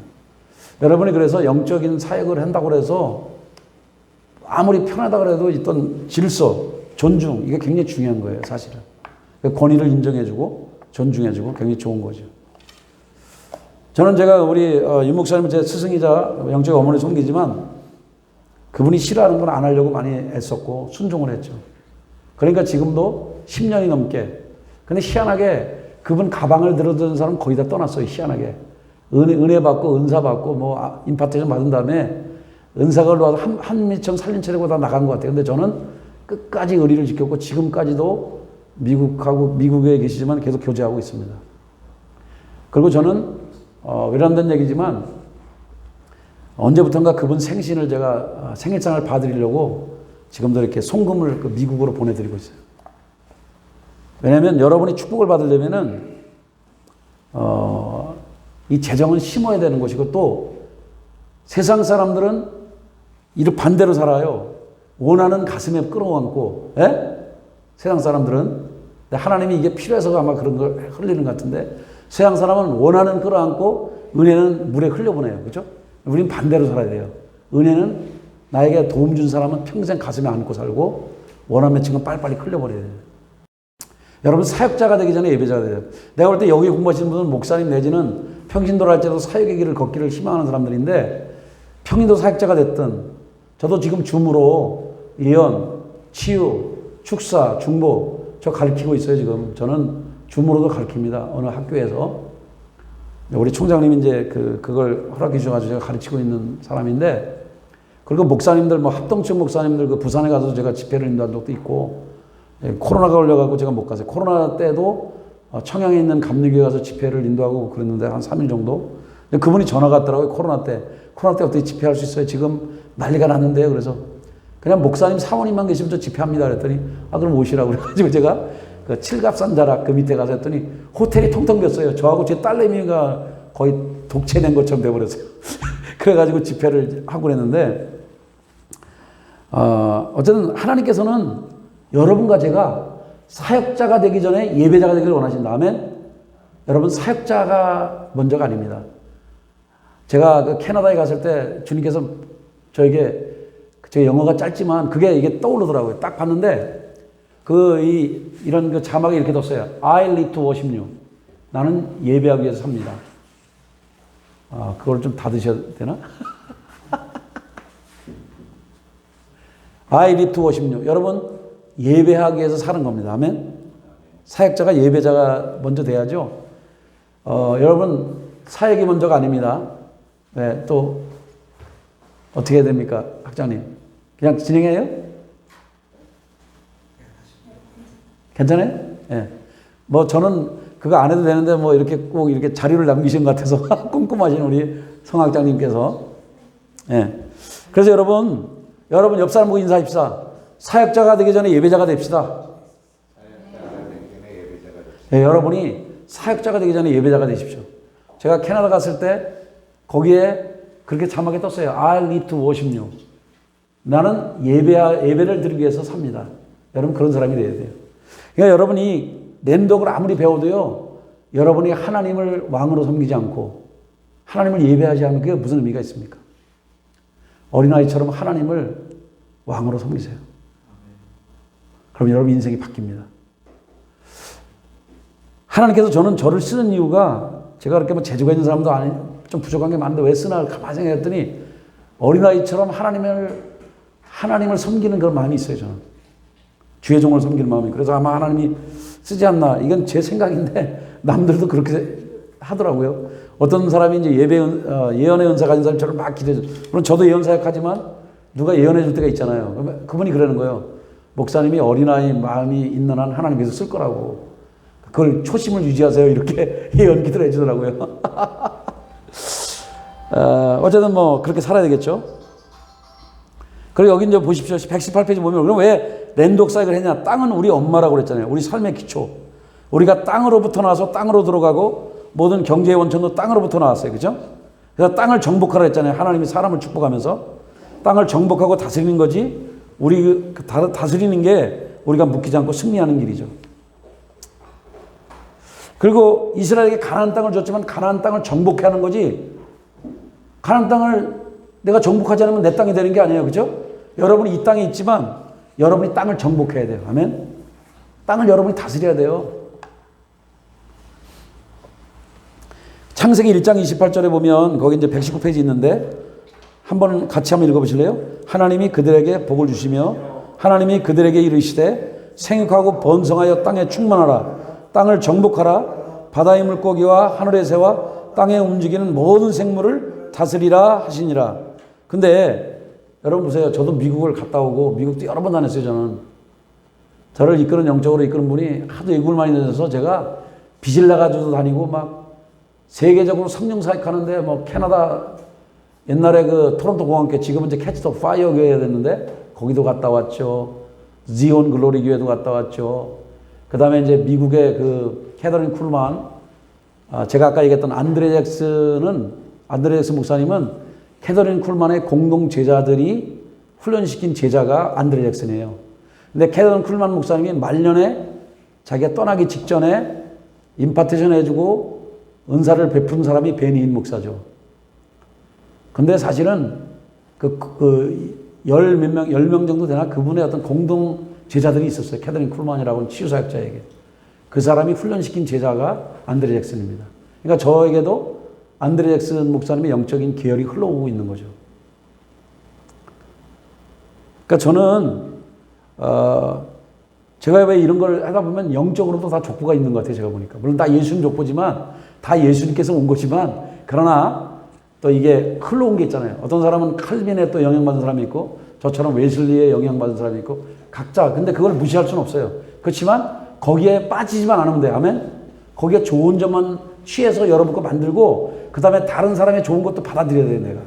여러분이 그래서 영적인 사역을 한다고 해서 아무리 편하다 그래도 있던 질서, 존중, 이게 굉장히 중요한 거예요, 사실은. 권위를 인정해주고 존중해주고 굉장히 좋은 거죠. 저는 제가 우리 윤 목사님은 제 스승이자 영적 어머니 섬기지만 그분이 싫어하는 건 안 하려고 많이 애썼고 순종을 했죠. 그러니까 지금도 10년이 넘게. 근데 희한하게 그분 가방을 들어주는 사람 거의 다 떠났어요. 희한하게. 은혜 받고 은사 받고 뭐 임파테이션 받은 다음에 은사가 올라와서 한미청 살림차리고 다 나간 것 같아요. 근데 저는 끝까지 의리를 지켰고 지금까지도 미국에 계시지만 계속 교제하고 있습니다. 그리고 저는 외람된 얘기지만 언제부턴가 그분 생신을 제가 생일상을 봐드리려고 지금도 이렇게 송금을 미국으로 보내드리고 있어요. 왜냐하면 여러분이 축복을 받으려면은 이 재정은 심어야 되는 것이고 또 세상 사람들은 이를 반대로 살아요. 원하는 가슴에 끌어안고, 세상 사람들은 하나님이 이게 필요해서 아마 그런 걸 흘리는 것 같은데 세상 사람은 원하는 끌어안고 은혜는 물에 흘려보내요. 그렇죠? 우린 반대로 살아야 돼요. 은혜는 나에게 도움 준 사람은 평생 가슴에 안고 살고 원한 맺힌 건 빨리빨리 흘려버려야 돼요. 여러분 사역자가 되기 전에 예배자가 돼요. 내가 볼 때 여기 공부하시는 분은 목사님 내지는 평신도를 할지라도 사역의 길을 걷기를 희망하는 사람들인데 평신도 사역자가 됐든 저도 지금 줌으로 예언, 치유, 축사, 중보 저 가르치고 있어요 지금. 저는 줌으로도 가르칩니다. 어느 학교에서. 우리 총장님이 이제 그걸 허락해 주셔가지고 제가 가르치고 있는 사람인데 그리고 목사님들 뭐 합동층 목사님들 그 부산에 가서 제가 집회를 인도한 적도 있고 코로나가 걸려가지고 제가 못 갔어요. 코로나 때도 청양에 있는 감리교회 가서 집회를 인도하고 그랬는데 한 3일 정도. 근데 그분이 전화가 왔더라고요. 코로나 때 어떻게 집회할 수 있어요? 지금 난리가 났는데요. 그래서 그냥 목사님 사모님만 계시면 저 집회합니다. 그랬더니 그럼 오시라고 그래가지고 제가 그 칠갑산자락 그 밑에 가서 했더니 호텔이 텅텅 비었어요. 저하고 제 딸내미가 거의 독채낸 것처럼 돼버렸어요. 그래가지고 집회를 하고 그랬는데 어쨌든 하나님께서는 여러분과 제가 사역자가 되기 전에 예배자가 되기를 원하신다면 여러분 사역자가 먼저가 아닙니다. 제가 그 캐나다에 갔을 때 주님께서 저에게 제 영어가 짧지만 그게 이게 떠오르더라고요. 딱 봤는데 이런 그 자막이 이렇게 뒀어요. I live to worship you. 나는 예배하기 위해서 삽니다. 그걸 좀 닫으셔야 되나? I live to worship you. 여러분 예배하기 위해서 사는 겁니다. 아멘. 사역자가 예배자가 먼저 돼야죠. 여러분 사역이 먼저가 아닙니다. 네, 또 어떻게 해야 됩니까, 학장님? 그냥 진행해요? 괜찮아요? 네. 뭐 저는 그거 안 해도 되는데 뭐 이렇게 꼭 이렇게 자료를 남기신 것 같아서 꼼꼼하신 우리 성학장님께서. 예. 그래서 여러분 옆 사람 보고 인사합시다. 사역자가 되기 전에 예배자가 됩시다. 예, 여러분이 사역자가 되기 전에 예배자가 되십시오. 제가 캐나다 갔을 때 거기에 그렇게 자막에 떴어요. I live to worship you. 나는 예배를 드리기 위해서 삽니다. 여러분 그런 사람이 돼야 돼요. 그러니까 여러분이 랜독을 아무리 배워도요. 여러분이 하나님을 왕으로 섬기지 않고 하나님을 예배하지 않으면 그게 무슨 의미가 있습니까? 어린아이처럼 하나님을 왕으로 섬기세요. 그럼 여러분 인생이 바뀝니다. 하나님께서 저를 쓰는 이유가 제가 그렇게 뭐 재주가 있는 사람도 아니, 좀 부족한 게 많은데 왜 쓰나 가만히 생각했더니 어린아이처럼 하나님을 섬기는 그런 마음이 있어요, 저는. 주의 종을 섬기는 마음이. 그래서 아마 하나님이 쓰지 않나. 이건 제 생각인데 남들도 그렇게 하더라고요. 어떤 사람이 이제 예언의 은사 가진 사람처럼 막 기도해줘. 물론 저도 예언 사역하지만 누가 예언해 줄 때가 있잖아요. 그러면 그분이 그러는 거예요. 목사님이 어린아이 마음이 있는 한 하나님께서 쓸 거라고. 그걸 초심을 유지하세요. 이렇게 예언 기도를 해주더라고요. 어쨌든 뭐 그렇게 살아야 되겠죠. 그리고 여기 이제 보십시오. 118페이지 보면 그럼 왜 랜독 사역을 했냐? 땅은 우리 엄마라고 그랬잖아요. 우리 삶의 기초. 우리가 땅으로부터 나와서 땅으로 들어가고 모든 경제의 원천도 땅으로부터 나왔어요. 그죠? 그래서 땅을 정복하라 했잖아요. 하나님이 사람을 축복하면서 땅을 정복하고 다스리는 거지. 우리 다스리는 게 우리가 묶이지 않고 승리하는 길이죠. 그리고 이스라엘에게 가나안 땅을 줬지만 가나안 땅을 정복해 하는 거지. 가나안 땅을 내가 정복하지 않으면 내 땅이 되는 게 아니에요. 그죠? 여러분이 이 땅에 있지만 여러분이 땅을 정복해야 돼요. 아멘? 땅을 여러분이 다스려야 돼요. 창세기 1장 28절에 보면 거기 이제 119페이지 있는데 한번 같이 한번 읽어보실래요? 하나님이 그들에게 복을 주시며 하나님이 그들에게 이르시되 생육하고 번성하여 땅에 충만하라. 땅을 정복하라. 바다의 물고기와 하늘의 새와 땅에 움직이는 모든 생물을 다스리라 하시니라. 근데 여러분 보세요. 저도 미국을 갔다 오고 미국도 여러 번 다녔어요. 저를 이끄는 영적으로 이끄는 분이 하도 외국을 많이 다녀서 제가 빚을 나가지고 다니고 막 세계적으로 성령 사역하는데 뭐 캐나다 옛날에 그 토론토 공항교 지금은 이제 캐치 더 파이어 교회가 됐는데 거기도 갔다 왔죠. 지온 글로리 교회도 갔다 왔죠. 그 다음에 이제 미국의 그 캐더린 쿨만, 제가 아까 얘기했던 안드레 잭슨 목사님은 캐더린 쿨만의 공동 제자들이 훈련시킨 제자가 안드레 잭슨이에요. 근데 캐더린 쿨만 목사님이 말년에 자기가 떠나기 직전에 임파테이션 해주고 은사를 베푼 사람이 베니인 목사죠. 근데 사실은 열 명 정도 되나 그분의 어떤 공동 제자들이 있었어요. 캐더린 쿨만이라고 하는 치유사역자에게. 그 사람이 훈련시킨 제자가 안드레 잭슨입니다. 그러니까 저에게도 안드레 잭슨 목사님의 영적인 계열이 흘러오고 있는 거죠. 그러니까 저는 제가 왜 이런 걸 하다 보면 영적으로도 다 족보가 있는 것 같아요. 제가 보니까. 물론 다 예수님 족보지만 다 예수님께서 온 거지만 그러나 또 이게 흘러온 게 있잖아요. 어떤 사람은 칼빈에 또 영향받은 사람이 있고 저처럼 웨슬리에 영향받은 사람이 있고 각자. 근데 그걸 무시할 수는 없어요. 그렇지만 거기에 빠지지만 않으면 돼요. 아멘? 거기에 좋은 점만 취해서 여러분 거 만들고 그 다음에 다른 사람의 좋은 것도 받아들여야 돼요. 내가.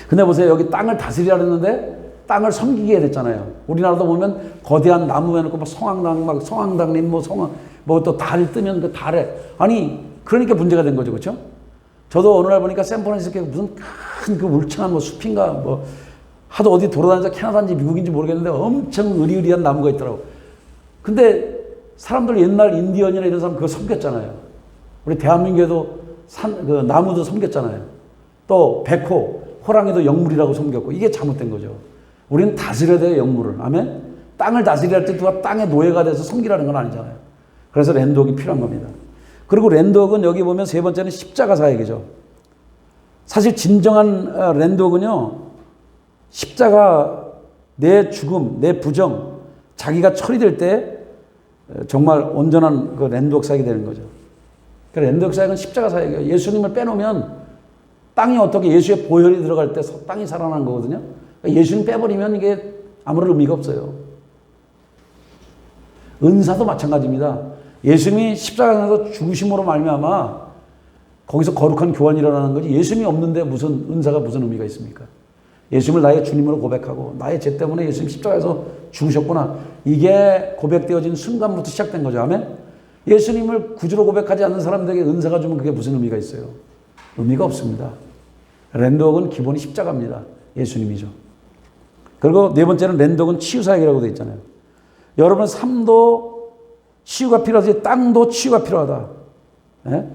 근데 보세요. 여기 땅을 다스리라 했는데 땅을 섬기게 해야 됐잖아요. 우리나라도 보면 거대한 나무 해놓고 막 성황당림 뭐 또 달 뜨면 그 달에 아니 그러니까 문제가 된 거죠. 그렇죠? 저도 어느 날 보니까 샌프란시스코에 무슨 큰 그 울창한 뭐 숲인가 뭐 하도 어디 돌아다니면서 캐나다인지 미국인지 모르겠는데 엄청 으리으리한 나무가 있더라고. 근데 사람들 옛날 인디언이나 이런 사람 그거 섬겼잖아요. 우리 대한민국에도 그 나무도 섬겼잖아요. 또 백호, 호랑이도 영물이라고 섬겼고 이게 잘못된 거죠. 우리는 다스려야 돼요. 영물을. 아멘? 땅을 다스려야 할 때 누가 땅의 노예가 돼서 섬기라는 건 아니잖아요. 그래서 랜독이 필요한 겁니다. 그리고 랜독은 여기 보면 세 번째는 십자가 사역이죠. 사실 진정한 랜독은요. 십자가 내 죽음, 내 부정, 자기가 처리될 때 정말 온전한 그 랜독 사역이 되는 거죠. 그러니까 랜독 사역은 십자가 사역이에요. 예수님을 빼놓으면 땅이 어떻게 예수의 보혈이 들어갈 때 땅이 살아나는 거거든요. 그러니까 예수님 빼버리면 이게 아무런 의미가 없어요. 은사도 마찬가지입니다. 예수님이 십자가에서 죽으심으로 말미암아 거기서 거룩한 교환이 일어나는 거지 예수님이 없는데 무슨 은사가 무슨 의미가 있습니까? 예수님을 나의 주님으로 고백하고 나의 죄 때문에 예수님 십자가에서 죽으셨구나. 이게 고백되어진 순간부터 시작된 거죠. 아멘? 예수님을 구주로 고백하지 않는 사람들에게 은사가 주면 그게 무슨 의미가 있어요? 의미가 없습니다. 랜드웍은 기본이 십자가입니다. 예수님이죠. 그리고 네 번째는 랜드웍은 치유사역이라고 되어 있잖아요. 여러분 삶도 치유가 필요하지 땅도 치유가 필요하다. 예?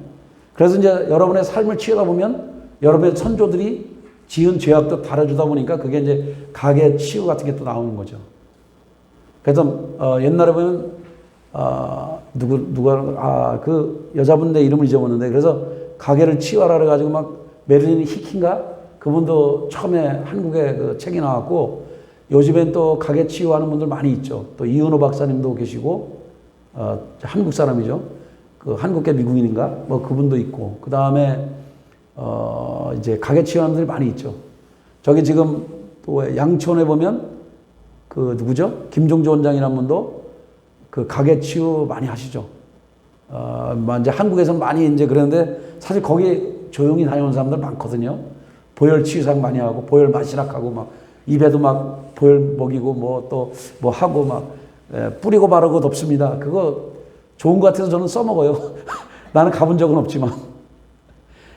그래서 이제 여러분의 삶을 치유하다 보면 여러분의 선조들이 지은 죄악도 다뤄주다 보니까 그게 이제 가게 치유 같은 게 또 나오는 거죠. 그래서 옛날에 보면 누가 그 여자분 내 이름을 잊어버렸는데 그래서 가게를 치유하라 그래가지고 막 메릴린 히킨가 그분도 처음에 한국에 그 책이 나왔고 요즘엔 또 가게 치유하는 분들 많이 있죠. 또 이은호 박사님도 계시고 한국 사람이죠. 그 한국계 미국인인가 뭐 그분도 있고 그 다음에 이제 가게 치유하는 분들이 많이 있죠. 저기 지금 또 양천에 보면 그 누구죠? 김종조 원장이라는 분도 그 가게 치유 많이 하시죠. 이제 한국에서는 많이 이제 그러는데 사실 거기 조용히 다녀온 사람들 많거든요. 보혈 치유상 많이 하고 보혈 마시락하고 막 입에도 막 보혈 먹이고 뭐 또 뭐 하고 막 뿌리고 바르고 덮습니다. 그거 좋은 것 같아서 저는 써먹어요. 나는 가본 적은 없지만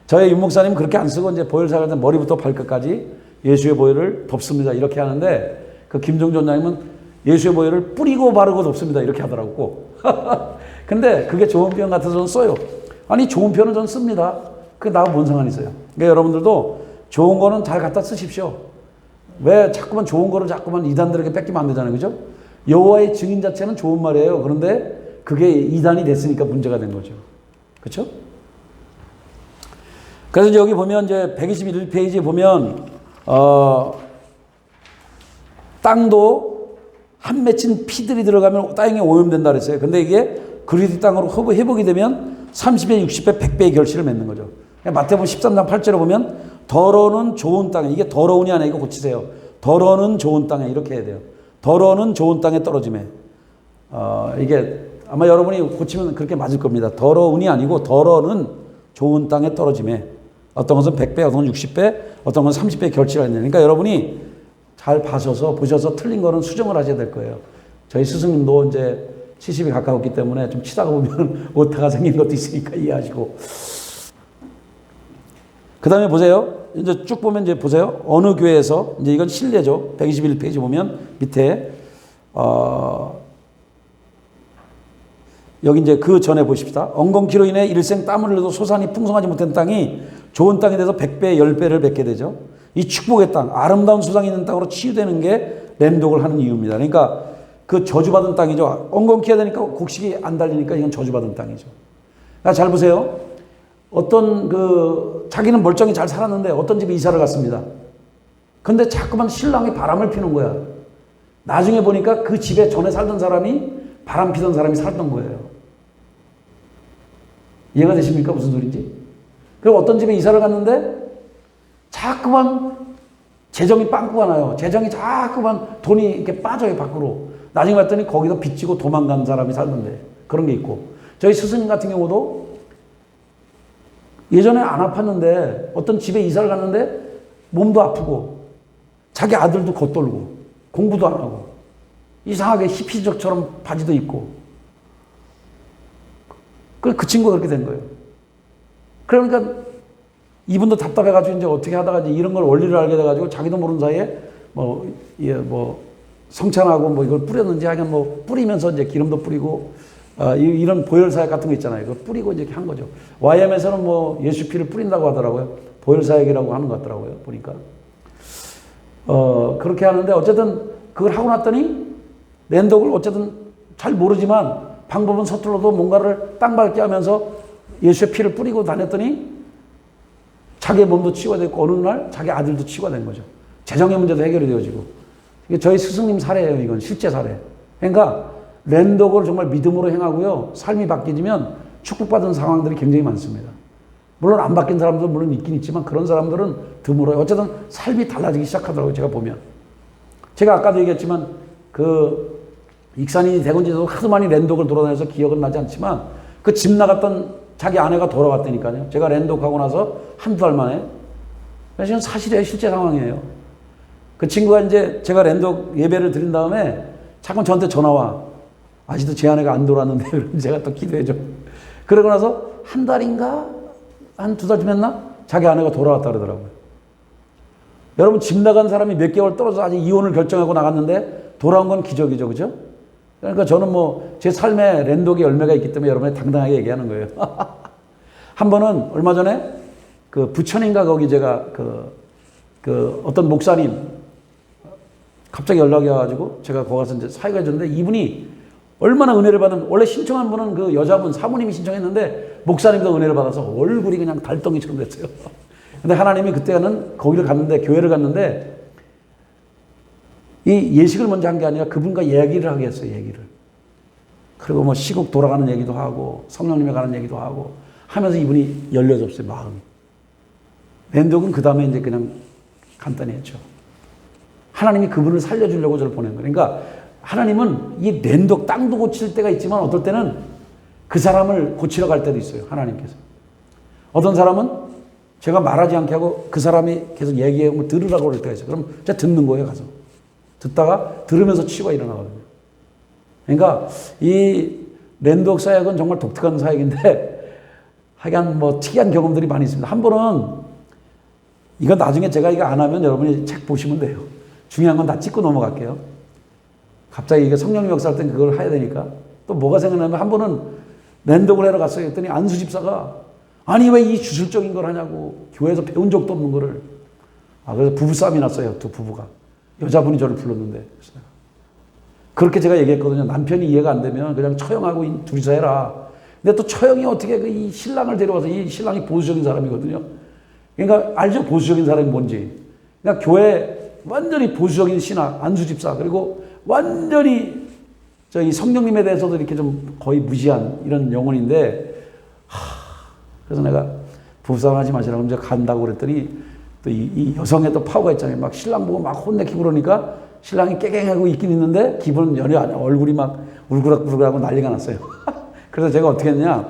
저희 윤 목사님 그렇게 안 쓰고 이제 보혈 사갈 때 머리부터 발끝까지 예수의 보혈을 덮습니다. 이렇게 하는데 그 김종조 원장님은 예수의 보혈을 뿌리고 바르고 덮습니다. 이렇게 하더라고. 근데 그게 좋은 표현 같아서 저는 써요. 아니 좋은 표현은 저는 씁니다. 그게 나하고 뭔 상관이 있어요. 그러니까 여러분들도 좋은 거는 잘 갖다 쓰십시오. 왜 자꾸만 좋은 거를 자꾸만 이단들에게 뺏기면 안 되잖아요. 그죠? 여호와의 증인 자체는 좋은 말이에요. 그런데 그게 이단이 됐으니까 문제가 된 거죠. 그렇죠? 그래서 여기 보면 이제 121페이지에 보면 땅도 한 맺힌 피들이 들어가면 땅에 오염된다 그랬어요. 근데 이게 그리스도 땅으로 회복이 되면 30배, 60배, 100배의 결실을 맺는 거죠. 마태복음 13장 8절에 보면 더러는 좋은 땅에 이게 더러운이 아니라 이거 고치세요. 더러는 좋은 땅에 이렇게 해야 돼요. 더러는 좋은 땅에 떨어짐에 이게 아마 여러분이 고치면 그렇게 맞을 겁니다. 더러운이 아니고 더러는 좋은 땅에 떨어짐에 어떤 것은 100배, 어떤 것은 60배, 어떤 것은 30배 결실을 했네요. 그러니까 여러분이 잘 보셔서 틀린 거는 수정을 하셔야 될 거예요. 저희 스승님도 이제 70이 가까웠기 때문에 좀 치다가 보면 오타가 생긴 것도 있으니까 이해하시고. 그 다음에 보세요. 이제 쭉 보면 이제 보세요. 어느 교회에서, 이제 이건 신뢰죠. 121페이지 보면 밑에, 여기 이제 그 전에 보십시다. 엉겅퀴로 인해 일생 땀을 흘려도 소산이 풍성하지 못한 땅이 좋은 땅이 돼서 100배, 10배를 맺게 되죠. 이 축복의 땅, 아름다운 수상이 있는 땅으로 치유되는 게 랜독을 하는 이유입니다. 그러니까 그 저주받은 땅이죠. 엉겅퀴해야 되니까 곡식이 안 달리니까 이건 저주받은 땅이죠. 자, 잘 보세요. 어떤 자기는 멀쩡히 잘 살았는데 어떤 집에 이사를 갔습니다. 근데 자꾸만 신랑이 바람을 피는 거야. 나중에 보니까 그 집에 전에 살던 사람이 바람 피던 사람이 살던 거예요. 이해가 되십니까? 무슨 소리인지? 그리고 어떤 집에 이사를 갔는데 자꾸만 재정이 빵꾸가 나요. 재정이 자꾸만 돈이 이렇게 빠져요, 밖으로. 나중에 봤더니 거기서 빚지고 도망간 사람이 살던데. 그런 게 있고. 저희 스승님 같은 경우도 예전에 안 아팠는데 어떤 집에 이사를 갔는데 몸도 아프고 자기 아들도 겉돌고 공부도 안 하고 이상하게 히피족처럼 바지도 입고 그 친구가 그렇게 된 거예요. 그러니까 이분도 답답해가지고 이제 어떻게 하다가 이제 이런 걸 원리를 알게 돼가지고 자기도 모르는 사이에 성찬하고 뭐 이걸 뿌렸는지 하여간 뭐 뿌리면서 이제 기름도 뿌리고 이런 보혈사역 같은 거 있잖아요. 그거 뿌리고 이제 한 거죠. YM에서는 뭐 예수 피를 뿌린다고 하더라고요. 보혈사역이라고 하는 것 같더라고요. 보니까. 그렇게 하는데 어쨌든 그걸 하고 났더니 랜독을 어쨌든 잘 모르지만 방법은 서툴러도 뭔가를 땅 밟게 하면서 예수의 피를 뿌리고 다녔더니 자기의 몸도 치유가 됐고 어느 날 자기 아들도 치유가 된 거죠. 재정의 문제도 해결이 되어지고. 이게 저희 스승님 사례예요. 이건 실제 사례. 그러니까 랜독을 정말 믿음으로 행하고요. 삶이 바뀌면 축복받은 상황들이 굉장히 많습니다. 물론 안 바뀐 사람도 물론 있긴 있지만 그런 사람들은 드물어요. 어쨌든 삶이 달라지기 시작하더라고요. 제가 보면. 제가 아까도 얘기했지만 익산이 대군지에서 하도 많이 랜독을 돌아다녀서 기억은 나지 않지만 그 집 나갔던 자기 아내가 돌아왔다니까요. 제가 랜독하고 나서 한두 달 만에. 그래서 사실이에요. 실제 상황이에요. 그 친구가 이제 제가 랜독 예배를 드린 다음에 자꾸 저한테 전화와. 아직도 제 아내가 안 돌아왔는데 그럼 제가 또 기도해줘. 그러고 나서 한 달인가? 한 두 달쯤 했나? 자기 아내가 돌아왔다 그러더라고요. 여러분 집 나간 사람이 몇 개월 떨어져 아직 이혼을 결정하고 나갔는데 돌아온 건 기적이죠. 그죠? 그러니까 저는 뭐 제 삶에 랜독의 열매가 있기 때문에 여러분이 당당하게 얘기하는 거예요. 한 번은 얼마 전에 그 부천인가 거기 제가 그 어떤 목사님 갑자기 연락이 와가지고 제가 거기 가서 이제 사회가 해줬는데 이분이 얼마나 은혜를 받은, 원래 신청한 분은 그 여자분 사모님이 신청했는데 목사님도 은혜를 받아서 얼굴이 그냥 달덩이처럼 됐어요. 근데 하나님이 그때는 거기를 갔는데, 교회를 갔는데 이 예식을 먼저 한 게 아니라 그분과 얘기를 하게 했어요. 얘기를. 그리고 뭐 시국 돌아가는 얘기도 하고 성령님에 가는 얘기도 하고 하면서 이분이 열려졌어요. 마음이. 랜독은 그 다음에 이제 그냥 간단히 했죠. 하나님이 그분을 살려주려고 저를 보낸 거예요. 그러니까 하나님은 이 랜독 땅도 고칠 때가 있지만 어떨 때는 그 사람을 고치러 갈 때도 있어요. 하나님께서. 어떤 사람은 제가 말하지 않게 하고 그 사람이 계속 얘기하고 들으라고 그럴 때가 있어요. 그럼 제가 듣는 거예요. 가서. 듣다가 들으면서 치유가 일어나거든요. 그러니까 이 랜독 사역은 정말 독특한 사역인데 하여간 뭐 특이한 경험들이 많이 있습니다. 한 번은 이거 나중에 제가 이거 안 하면 여러분이 책 보시면 돼요. 중요한 건 다 찍고 넘어갈게요. 갑자기 이게 성령님 역사할 땐 그걸 해야 되니까. 또 뭐가 생각나면 한 번은 랜독을 하러 갔어요. 그랬더니 안수 집사가 아니 왜 이 주술적인 걸 하냐고. 교회에서 배운 적도 없는 거를. 그래서 부부싸움이 났어요. 두 부부가. 여자분이 저를 불렀는데. 그렇게 제가 얘기했거든요. 남편이 이해가 안 되면 그냥 처형하고 둘이서 해라. 근데 또 처형이 어떻게 이 신랑을 데려와서, 이 신랑이 보수적인 사람이거든요. 그러니까 알죠? 보수적인 사람이 뭔지. 그러니까 교회 완전히 보수적인 신학, 안수집사, 그리고 완전히 이 성령님에 대해서도 이렇게 좀 거의 무시한 이런 영혼인데, 그래서 내가 부부싸움 하지 마시라고 이제 간다고 그랬더니 또 이 여성의 또 파워가 있잖아요. 막 신랑 보고 막 혼내키고 그러니까 신랑이 깨갱하고 있긴 있는데 기분은 연애 아니야. 얼굴이 막 울그락불그락하고 난리가 났어요. 그래서 제가 어떻게 했냐.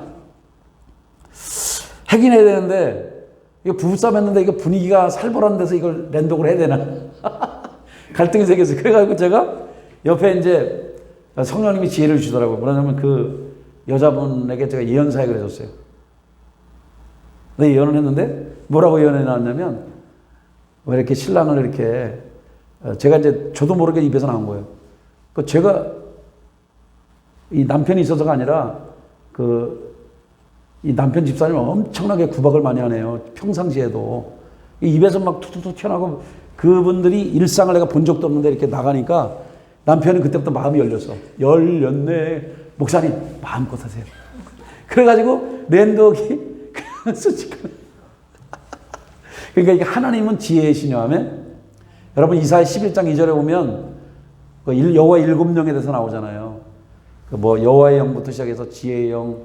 하긴 해야 되는데 이거 부부싸움 했는데 이거 분위기가 살벌한 데서 이걸 랜독을 해야 되나. 갈등이 생겼어요. 그래가지고 제가 옆에 이제 성령님이 지혜를 주시더라고요. 뭐냐면 그 여자분에게 제가 예언 사역을 해줬어요. 근데 예언을 했는데 뭐라고 예언해 놨냐면 왜 이렇게 신랑을 이렇게 제가 이제 저도 모르게 입에서 나온 거예요. 그 제가 이 남편이 있어서가 아니라 이 남편 집사님 엄청나게 구박을 많이 하네요. 평상시에도 이 입에서 막 툭툭툭 튀어나오고 그분들이 일상을 내가 본 적도 없는데 이렇게 나가니까 남편이 그때부터 마음이 열렸네. 목사님 마음껏 하세요. 그래가지고 랜독이 그냥 솔직한. 그러니까 이게 하나님은 지혜의 신여하면 여러분 이사야 11장 2절에 보면 여호와 7영에 대해서 나오잖아요. 뭐 여호와의 영부터 시작해서 지혜의 영,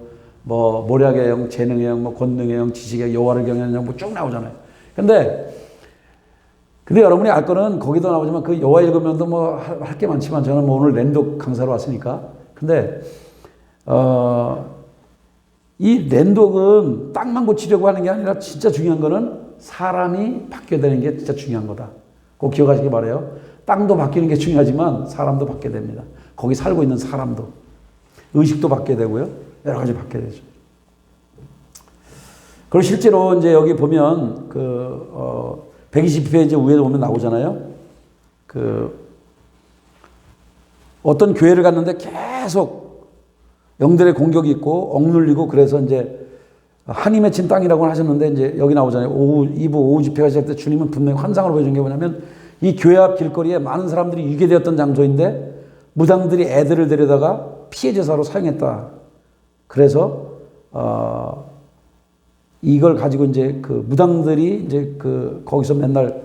뭐 모략의 영, 재능의 영, 뭐 권능의 영, 지식의 영, 여호와를 경외하는 영, 뭐 쭉 나오잖아요. 근데 여러분이 알 거는 거기도 나오지만 그 여호와 7영도 뭐 할 게 많지만 저는 뭐 오늘 랜독 강사로 왔으니까. 근데 이 랜독은 땅만 고치려고 하는 게 아니라 진짜 중요한 거는 사람이 바뀌어야 되는 게 진짜 중요한 거다. 꼭 기억하시기 바라요. 땅도 바뀌는 게 중요하지만 사람도 바뀌어야 됩니다. 거기 살고 있는 사람도. 의식도 바뀌어야 되고요. 여러 가지 바뀌어야 되죠. 그리고 실제로 이제 여기 보면 120페이지 위에 보면 나오잖아요. 어떤 교회를 갔는데 계속 영들의 공격이 있고 억눌리고 그래서 이제 한이 맺힌 땅이라고 하셨는데 이제 여기 나오잖아요. 오후 집회가 시작될 때 주님은 분명히 환상으로 보여준 게 뭐냐면 이 교회 앞 길거리에 많은 사람들이 유괴되었던 장소인데 무당들이 애들을 데려다가 피해 제사로 사용했다. 그래서 이걸 가지고 이제 그 무당들이 이제 거기서 맨날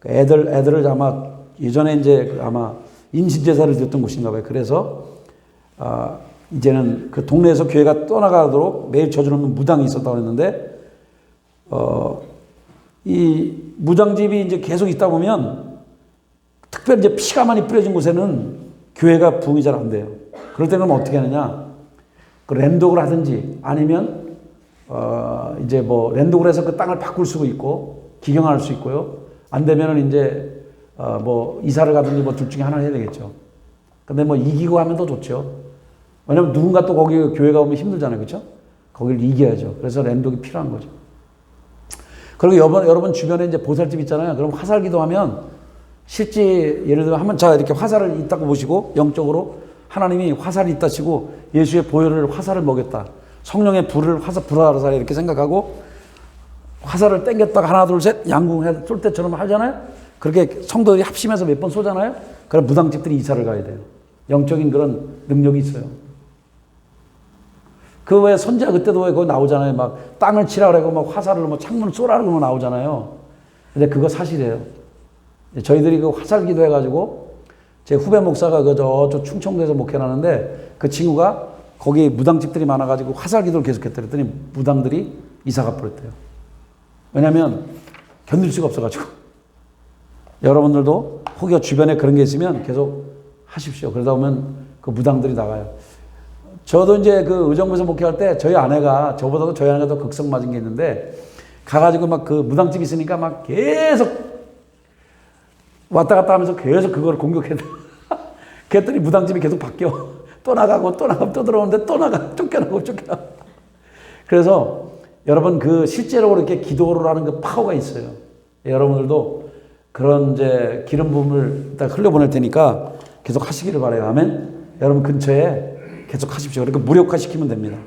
애들을 아마 예전에 이제 아마 임신 제사를 드렸던 곳인가 봐요. 그래서 이제는 그 동네에서 교회가 떠나가도록 매일 저주는 무당이 있었다고 했는데, 이 무당집이 이제 계속 있다 보면, 특별히 이제 피가 많이 뿌려진 곳에는 교회가 부흥이 잘 안 돼요. 그럴 때는 어떻게 하느냐? 그 랜독을 하든지 아니면 이제 뭐 랜독을 해서 그 땅을 바꿀 수도 있고 기경할 수 있고요. 안 되면은 이제 뭐 이사를 가든지 뭐 둘 중에 하나를 해야 되겠죠. 근데 뭐 이기고 하면 더 좋죠. 왜냐면 누군가 또 거기 교회가 오면 힘들잖아요. 그렇죠? 거기를 이겨야죠. 그래서 랜독이 필요한 거죠. 그리고 여러분 주변에 이제 보살집 있잖아요. 그럼 화살 기도하면 실제 예를 들면 한번 자 이렇게 화살을 있다고 보시고 영적으로 하나님이 화살이 있다 치고 예수의 보혈을 화살을 먹였다. 성령의 불을 불화살 이렇게 생각하고 화살을 땡겼다가 하나 둘 셋 양궁해 쏠 때처럼 하잖아요. 그렇게 성도들이 합심해서 몇 번 쏘잖아요. 그럼 무당집들이 이사를 가야 돼요. 영적인 그런 능력이 있어요. 그 왜 선지자 그때도 왜 그거 나오잖아요. 막 땅을 치라 그러고 막 화살을 뭐 창문을 쏘라 그러고 나오잖아요. 근데 그거 사실이에요. 저희들이 그 화살 기도해가지고 제 후배 목사가 저쪽 충청도에서 목회하는데 그 친구가 거기 무당집들이 많아가지고 화살 기도를 계속했더니 무당들이 이사가 버렸대요. 왜냐면 견딜 수가 없어가지고. 여러분들도 혹여 주변에 그런 게 있으면 계속 하십시오. 그러다 보면 그 무당들이 나가요. 저도 이제 그 의정부에서 목회할 때 저희 아내가 저보다도 저희 아내가 더 극성 맞은 게 있는데 가가지고 막 그 무당집 있으니까 막 계속 왔다 갔다 하면서 계속 그걸 공격했다. 그랬더니 무당집이 계속 바뀌어. 또 나가고 또 나가고 또 들어오는데 또 나가 쫓겨나고 쫓겨나고. 그래서 여러분 그 실제로 그렇게 기도를 하는 그 파워가 있어요. 여러분들도 그런 이제 기름 부음을 딱 흘려보낼 테니까 계속 하시기를 바라요. 아멘. 여러분 근처에 계속 하십시오. 그러니까 무력화시키면 됩니다.